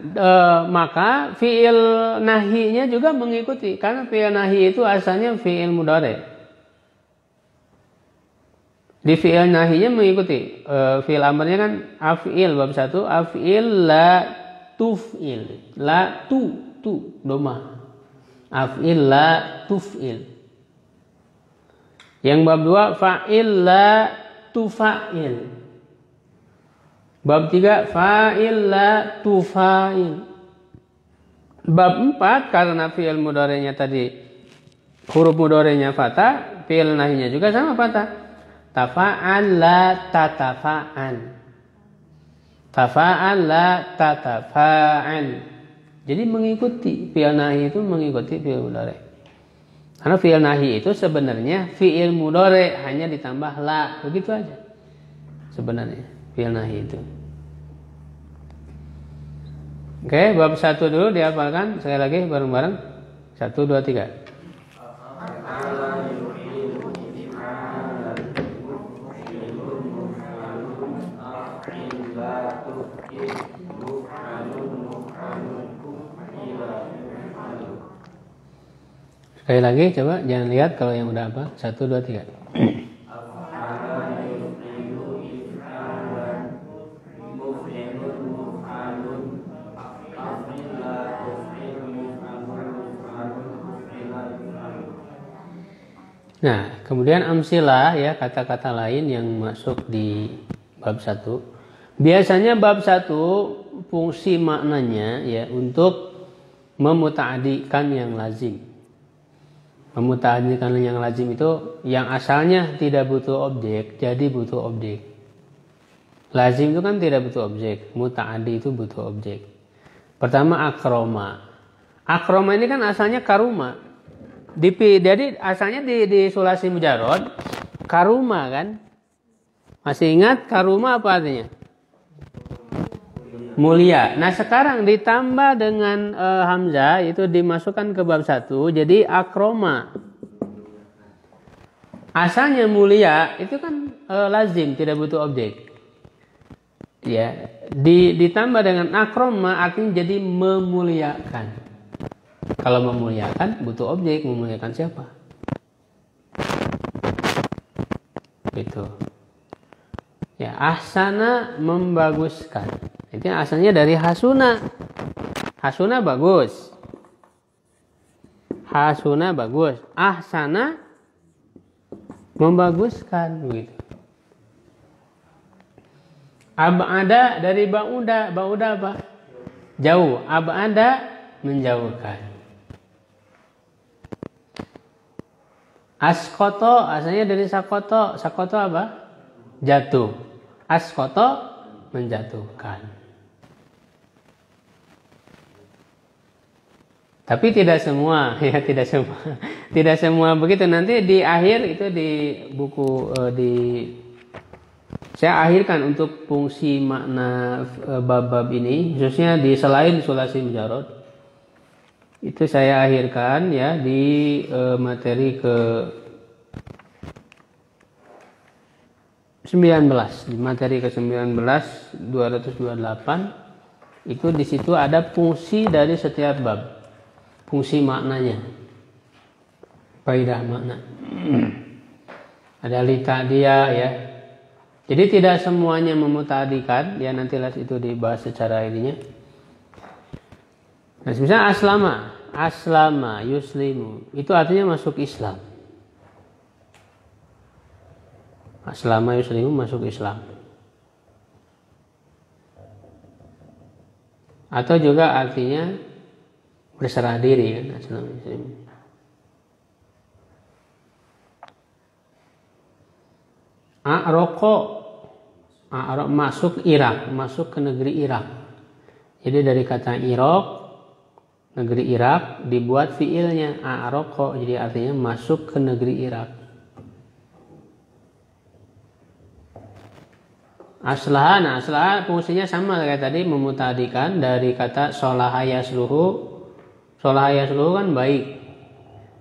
maka fi'il nahinya juga mengikuti, karena fi'il nahi itu asalnya fi'il mudhari'. Di fi'il nahinya mengikuti. Fi'il amrnya kan af'il bab 1, af'il la tuf'il. La tu dhammah. Af'il la tuf'il. Yang bab 2 fa'il la tufa'il. Bab 3 fa'il la tufa'il. Bab 4 karena fi'il mudhari'nya tadi huruf mudhari'nya fathah, fi'il nahinya juga sama fathah. Tafa'al la tatafa'an. Tafa'al la tatafa'an. Jadi mengikuti, fi'il nahi itu mengikuti fi'il mudhari'. Karena fi'il nahi itu sebenarnya fi'il mudhari' hanya ditambah la, begitu aja. Sebenarnya fi'il nahi itu. Oke, bab 1 dulu dihafalkan sekali lagi bareng-bareng. 1 2 3. Sekali lagi coba jangan lihat kalau yang udah apa. 1 2 3. Nah, kemudian amsilah ya, kata-kata lain yang masuk di bab 1. Biasanya bab 1 fungsi maknanya ya untuk memuta'adikan yang lazim. Memuta'adikan yang lazim itu yang asalnya tidak butuh objek, jadi butuh objek. Lazim itu kan tidak butuh objek, muta'adi itu butuh objek. Pertama akroma. Akroma ini kan asalnya karuma. Jadi asalnya di sulasi mujarod karuma kan. Masih ingat karuma apa artinya? Mulia. Nah sekarang ditambah dengan hamzah itu dimasukkan ke bab 1 jadi akroma. Asalnya mulia itu kan lazim tidak butuh objek. Ya, ditambah dengan akroma artinya jadi memuliakan. Kalau memuliakan butuh objek, memuliakan siapa? Gitu. Ya, ahsana membaguskan. Itu asalnya dari hasuna. Hasuna bagus. Hasuna bagus. Ahsana membaguskan begitu. Ab'ada dari ba'uda. Ba'uda apa? Jauh. Ab'ada menjauhkan. Askoto asalnya dari sakoto. Sakoto apa? Jatuh. Askoto menjatuhkan. Tapi tidak semua, ya tidak semua, tidak semua begitu. Nanti di akhir itu di buku saya akhirkan untuk fungsi makna bab-bab ini, khususnya di selain sulasi mujarod. Itu saya akhirkan ya di materi ke 19, di materi ke 19 228 itu di situ ada fungsi dari setiap bab, fungsi maknanya, faidah makna. Ada lita dia ya. Jadi tidak semuanya memutadikan, ya nantilah itu dibahas secara ininya. Nah, misalnya aslama yuslimu itu artinya masuk Islam. Aslama yuslimu masuk Islam. Atau juga artinya berserah diri kan, aslama yuslimu. A'roko masuk Irak, masuk ke negeri Irak. Jadi dari kata Irak, negeri Irak dibuat fiilnya a'roko, jadi artinya masuk ke negeri Irak. Aslaha, aslaha fungsinya sama kayak tadi, memutadikan dari kata solaha yasluhu. Solaha yasluhu kan baik.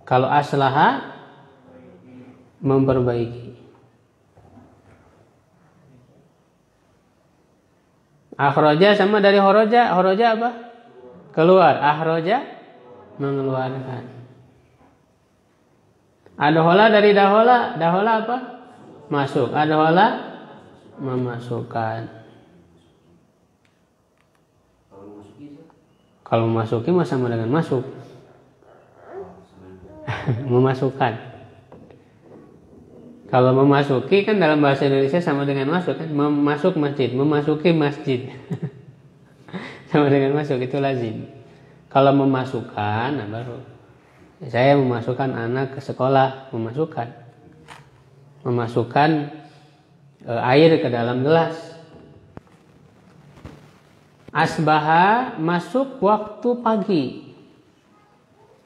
Kalau aslaha memperbaiki. Akhroja sama dari horoja. Horoja apa? Keluar. Akhroja mengeluarkan. Adhola dari dahola. Dahola apa? Masuk. Adhola memasukkan. Kalau memasuki sama dengan masuk. Memasukkan. Kalau memasuki kan dalam bahasa Indonesia sama dengan masuk kan, masuk masjid, memasuki masjid. Sama dengan masuk, itu lazim. Kalau memasukkan, nah baru saya memasukkan anak ke sekolah, memasukkan air ke dalam gelas. Asbaha masuk waktu pagi.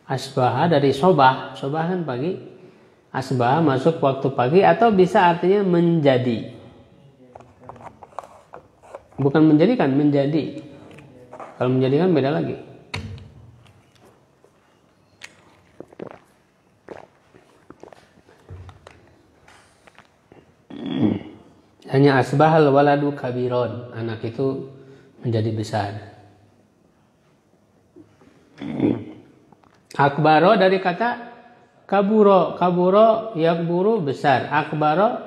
Asbaha dari sobah kan pagi. Asbah masuk waktu pagi atau bisa artinya menjadi. Bukan menjadikan, menjadi. Kalau menjadikan beda lagi. Hanya asbahal waladu kabiron, anak itu menjadi besar. Akbaro dari kata kaburo, kaburo yakburu besar, akbaro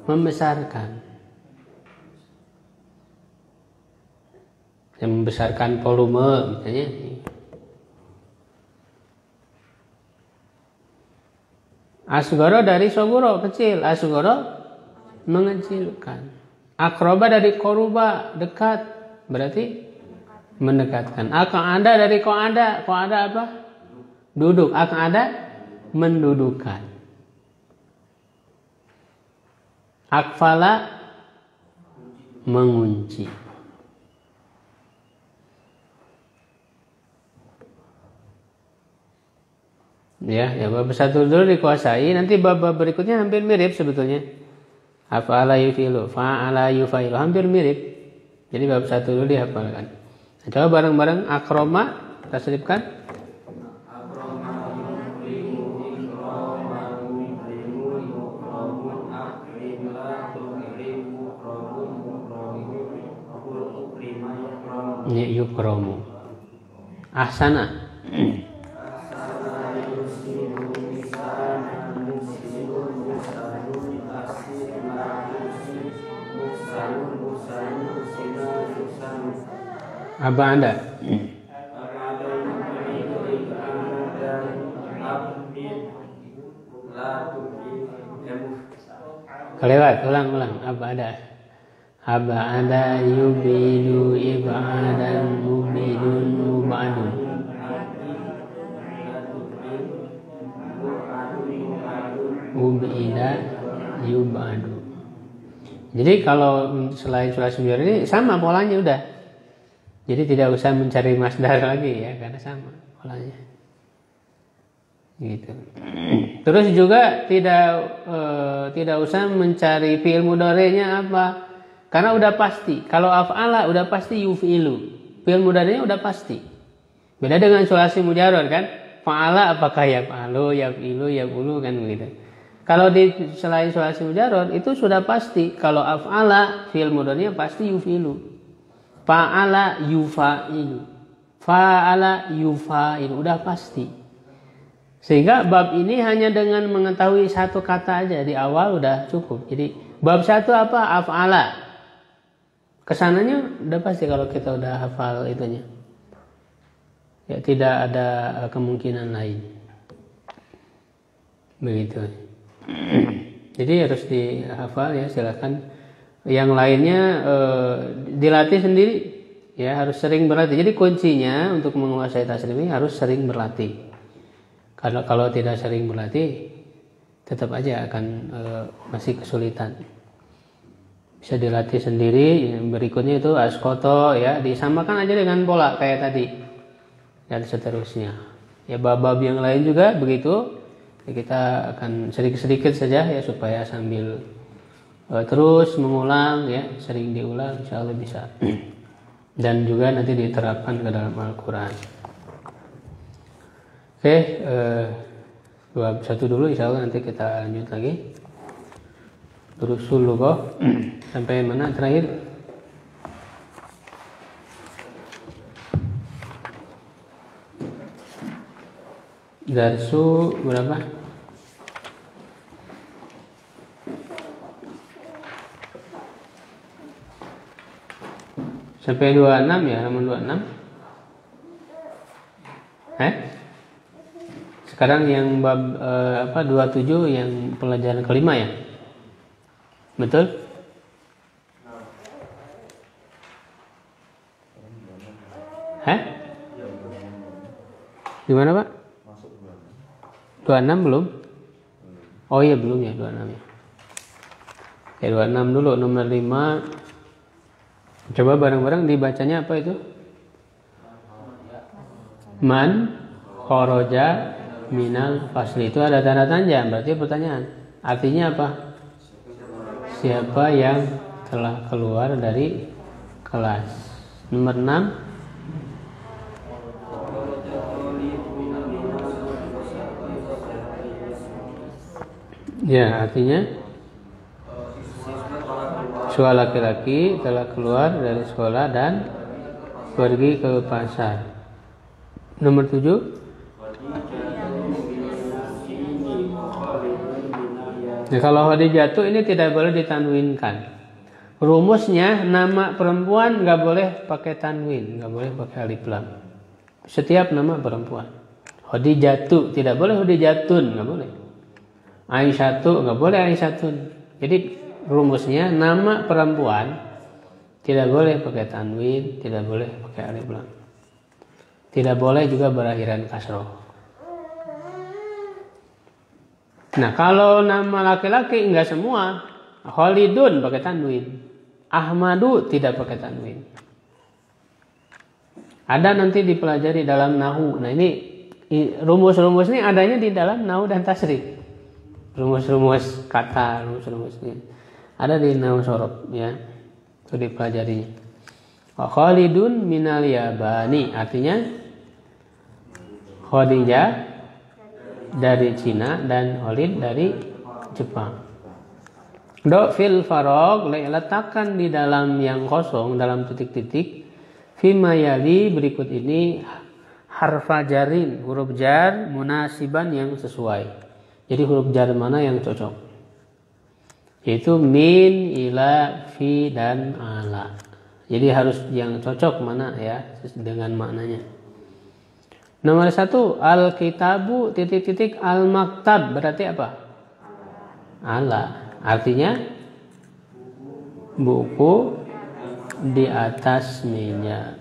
membesarkan. Yang membesarkan volume misalnya. Asgoro dari sogoro, kecil. Asgoro mengecilkan. Akroba dari koruba, dekat. Berarti mendekatkan. Aq'ada dari qa'ada. Qa'ada apa? Duduk. Aq'ada mendudukkan. Aqfala mengunci. Ya, bab 1 dulu dikuasai, nanti bab berikutnya hampir mirip sebetulnya. Afa'ala yufilu, fa'ala yufailu, hampir mirip. Jadi bab 1 dulu dihafalkan. Nah, coba bareng-bareng akroma kita selipkan. Ini yukromu. Ahsana. Apa Anda? Kelewat, ulang. Apa ada? Aba ada yubidu ibadan mubidun mubadun. Ubida yubadu. Jadi kalau selain sulasi mujarrad ini sama polanya udah. Jadi tidak usah mencari masdar lagi ya, karena sama polanya. Gitu. Terus juga tidak usah mencari fi'il mudhari'nya apa, karena udah pasti. Kalau af'ala udah pasti yuf'ilu, fi'il mudhari'nya udah pasti. Beda dengan sulasi mujarrad kan, fa'ala apakah yaf'alu, yaf'ilu, yaf'ulu kan begitu. Kalau di selain sulasi mujarrad itu sudah pasti. Kalau af'ala fi'il mudhari'nya pasti yuf'ilu. Fa'ala yufa'ilu, fa'ala yufa'ilu, udah pasti. Sehingga bab ini hanya dengan mengetahui satu kata aja di awal udah cukup. Jadi bab 1 apa? Af'ala. Kesananya udah pasti kalau kita udah hafal itunya. Ya tidak ada kemungkinan lain. Begitu. Jadi harus dihafal ya, silakan. Yang lainnya dilatih sendiri ya, harus sering berlatih. Jadi kuncinya untuk menguasai tasrif ini harus sering berlatih. Karena kalau tidak sering berlatih tetap aja akan masih kesulitan. Bisa dilatih sendiri. Yang berikutnya itu askoto ya, disamakan aja dengan pola kayak tadi dan seterusnya. Ya bab-bab yang lain juga begitu. Ya, kita akan sedikit-sedikit saja ya supaya sambil terus mengulang ya, sering diulang insya Allah bisa. Dan juga nanti diterapkan ke dalam Al-Quran. Oke, bab 1 dulu insya Allah, nanti kita lanjut lagi. Durusul lughah sampai mana terakhir? Darsu berapa? Sampai 26 ya, halaman 26. Sekarang yang bab 27 yang pelajaran kelima ya. Betul? Gimana Pak? 26 belum? Oh iya belum ya, 26 ya. Ya 26 dulu, nomor 5. Coba bareng-bareng dibacanya apa itu? Man kharaja minal fasli, itu ada tanda tanya, berarti pertanyaan. Artinya apa? Siapa yang telah keluar dari kelas? Nomor 6. Ya, artinya siswa laki-laki telah keluar dari sekolah dan pergi ke pasar. Nomor 7. Nah, kalau Khadijatu ini tidak boleh ditanwinkan. Rumusnya nama perempuan nggak boleh pakai tanwin, nggak boleh pakai alif lam. Setiap nama perempuan. Khadijatu tidak boleh, Khadijatun nggak boleh. Aisyatu nggak boleh Aisyatun. Jadi rumusnya nama perempuan tidak boleh pakai tanwin, tidak boleh pakai alif lam. Tidak boleh juga berakhiran kasroh. Nah, kalau nama laki-laki enggak semua. Khalidun pakai tanwin. Ahmadu tidak pakai tanwin. Ada nanti dipelajari dalam nahu. Nah, ini rumus-rumus ini adanya di dalam nahu dan tasrif. Rumus-rumus kata, rumus-rumus ini ada di nahu sorof ya. Itu dipelajarinya. Khalidun minal yabani, artinya Khadijah dari Cina dan Khalid dari Jepang. Do fil farog, letakkan di dalam yang kosong, dalam titik-titik. Fima yali, berikut ini harfa jarin, huruf jar munasiban yang sesuai. Jadi huruf jar mana yang cocok? Yaitu min, ila, fi, dan ala. Jadi harus yang cocok mana ya dengan maknanya. Nomor 1, al-kitabu titik-titik al-maktab, berarti apa? Ala. Artinya buku di atas meja.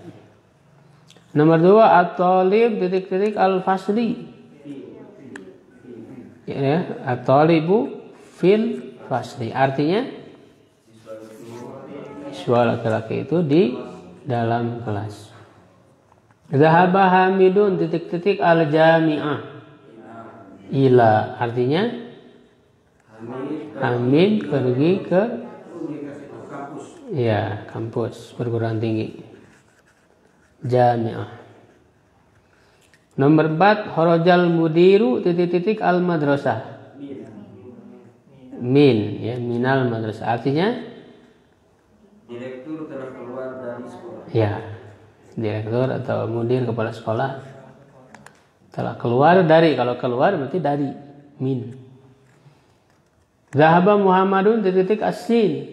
Nomor 2, at-talib titik-titik al-fasli. Ya, at-talibu fil fasli. Artinya siswa laki-laki itu di dalam kelas. Zahaba Hamidun titik-titik al-jami'ah. Ila, artinya Hamid pergi ke kampus perguruan tinggi. Jami'ah. Nomor 4, horojal mudiru titik-titik al-madrasah. Min, ya, minal madrasah. Artinya direktur telah keluar dari sekolah. Ya, direktur atau mudir kepala sekolah telah keluar dari, kalau keluar berarti dari, min. Zahaba Muhammadun titik asin.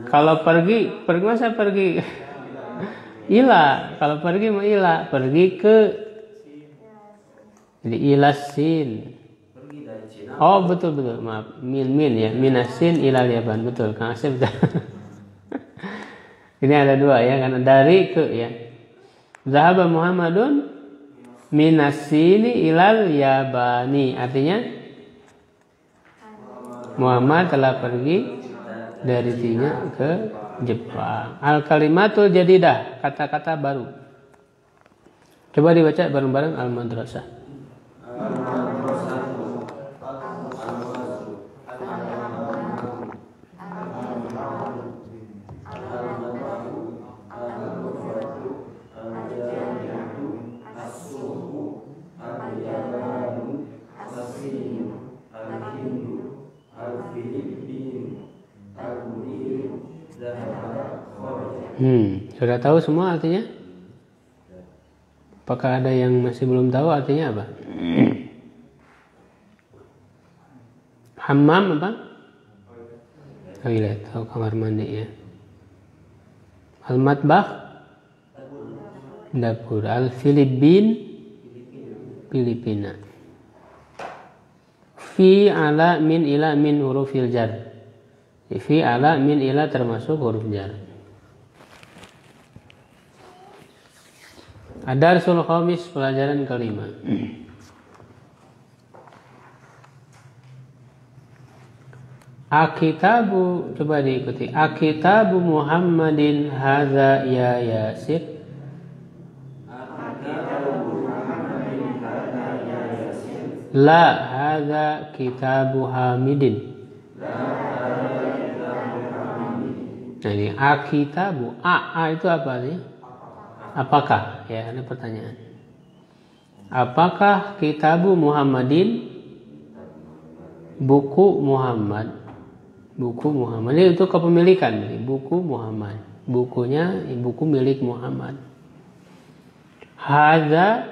Kalau pergi masa pergi ila, kalau pergi mau ila, pergi ke, jadi ilasin. Pergi dari Cina. Oh betul, maaf, min ya, minasin ilal yaban, betul Kang Asep. Ini ada dua ya, karena dari ke ya. Zahaba Muhammadun minasini ilal yabani, artinya Muhammad telah pergi dari Cina ke Jepang. Al-kalimatul jadidah, kata-kata baru. Coba dibaca bareng-bareng al-madrasah. Sudah tahu semua artinya? Apakah ada yang masih belum tahu artinya apa? Hammam apa? Toilet atau kamar mandi ya. Al-matbakh, dapur. Al-Filipin, Filipina. Fi, ala, min, ila, min hurufil jar. Fi, ala, min, ila termasuk huruf jar. Ad-Darsul Khamis, pelajaran kelima. Akitabu, coba diikuti. Akitabu Muhammadin hadza ya Yasir. La hadza kitabu Hamidin. Nah ini akitabu. A itu apa sih? Apakah? Ya, ada pertanyaan. Apakah kitabu Muhammadin, buku Muhammad? Buku Muhammad ini untuk kepemilikan, buku Muhammad. Bukunya buku milik Muhammad. Hadza,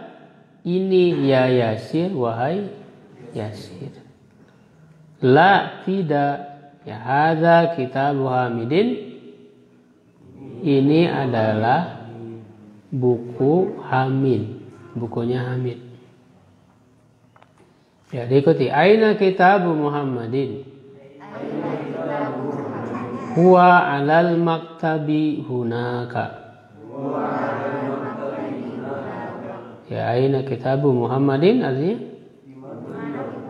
ini ya Yasir, wahai Yasir. La, tidak. Ya, hadza kitabu Hamidin. Ini adalah buku Hamid, bukunya Hamid. Ya, diikuti. Aina kitabu Muhammadin? Huwa alal maktabi hunaka. Ya, aina kitabu Muhammadin artinya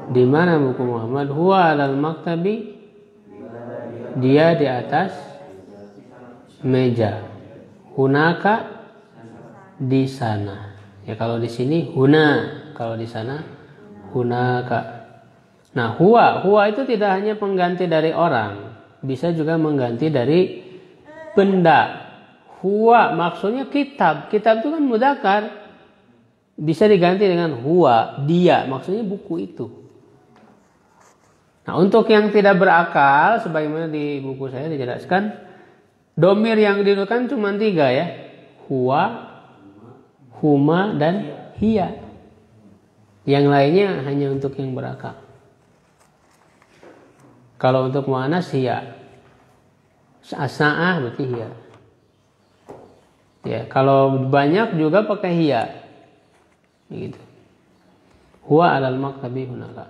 di mana buku Muhammad? Huwa alal maktabi, dia di atas meja. Hunaka, di sana. Ya, kalau di sini huna, kalau di sana hunaka. Nah, huwa itu tidak hanya pengganti dari orang, bisa juga mengganti dari benda. Huwa maksudnya kitab. Kitab itu kan mudzakkar. Bisa diganti dengan huwa, dia, maksudnya buku itu. Nah, untuk yang tidak berakal, sebagaimana di buku saya dijelaskan, domir yang digunakan cuma 3 ya. Huwa, huma, dan hiya. Yang lainnya hanya untuk yang berakal. Kalau untuk muannas hiya. Asa'ah berarti hiya. Ya, kalau banyak juga pakai hiya. Gitu. Huwa alal maktabi hunaka.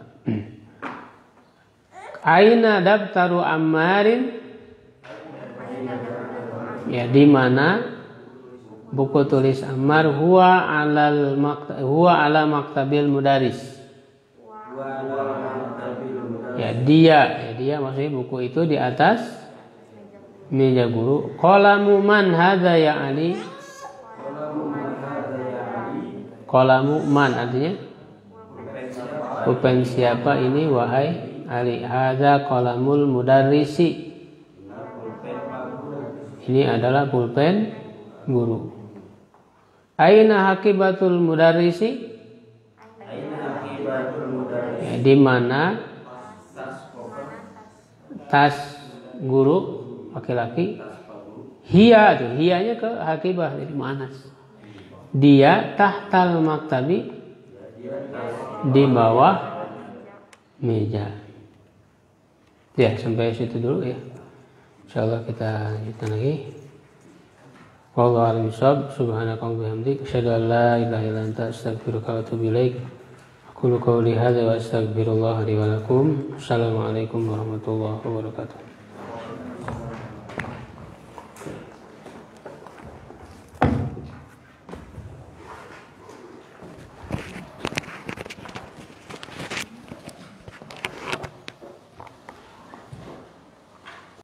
Aina daftaru Ammarin? Ya, di mana buku tulis Ammar? Huwa ala maktabil mudaris. Ya, dia maksudnya buku itu di atas meja guru. Qalamu man hadza ya Ali? Qalamu man artinya pulpen siapa ini wahai Ali? Hadza qalamul mudarrisi. Ini adalah pulpen guru. Aina hakibatul mudarrisi? Ya, di mana tas guru laki-laki? Hiya tuh, hiyanya ke hakibah jadi manas. Dia tahtal maktabi, di bawah meja. Ya, sampai situ dulu ya. Insyaallah kita lanjutkan lagi. Wallahu a'lam bishawab. Subhanakallahumma wa bihamdika asyhadu an la ilaha illa anta astaghfiruka wa atubu ilaik. Aqulu qawli hadza wa astaghfirullah li wa lakum. Assalamualaikum warahmatullahi wabarakatuh.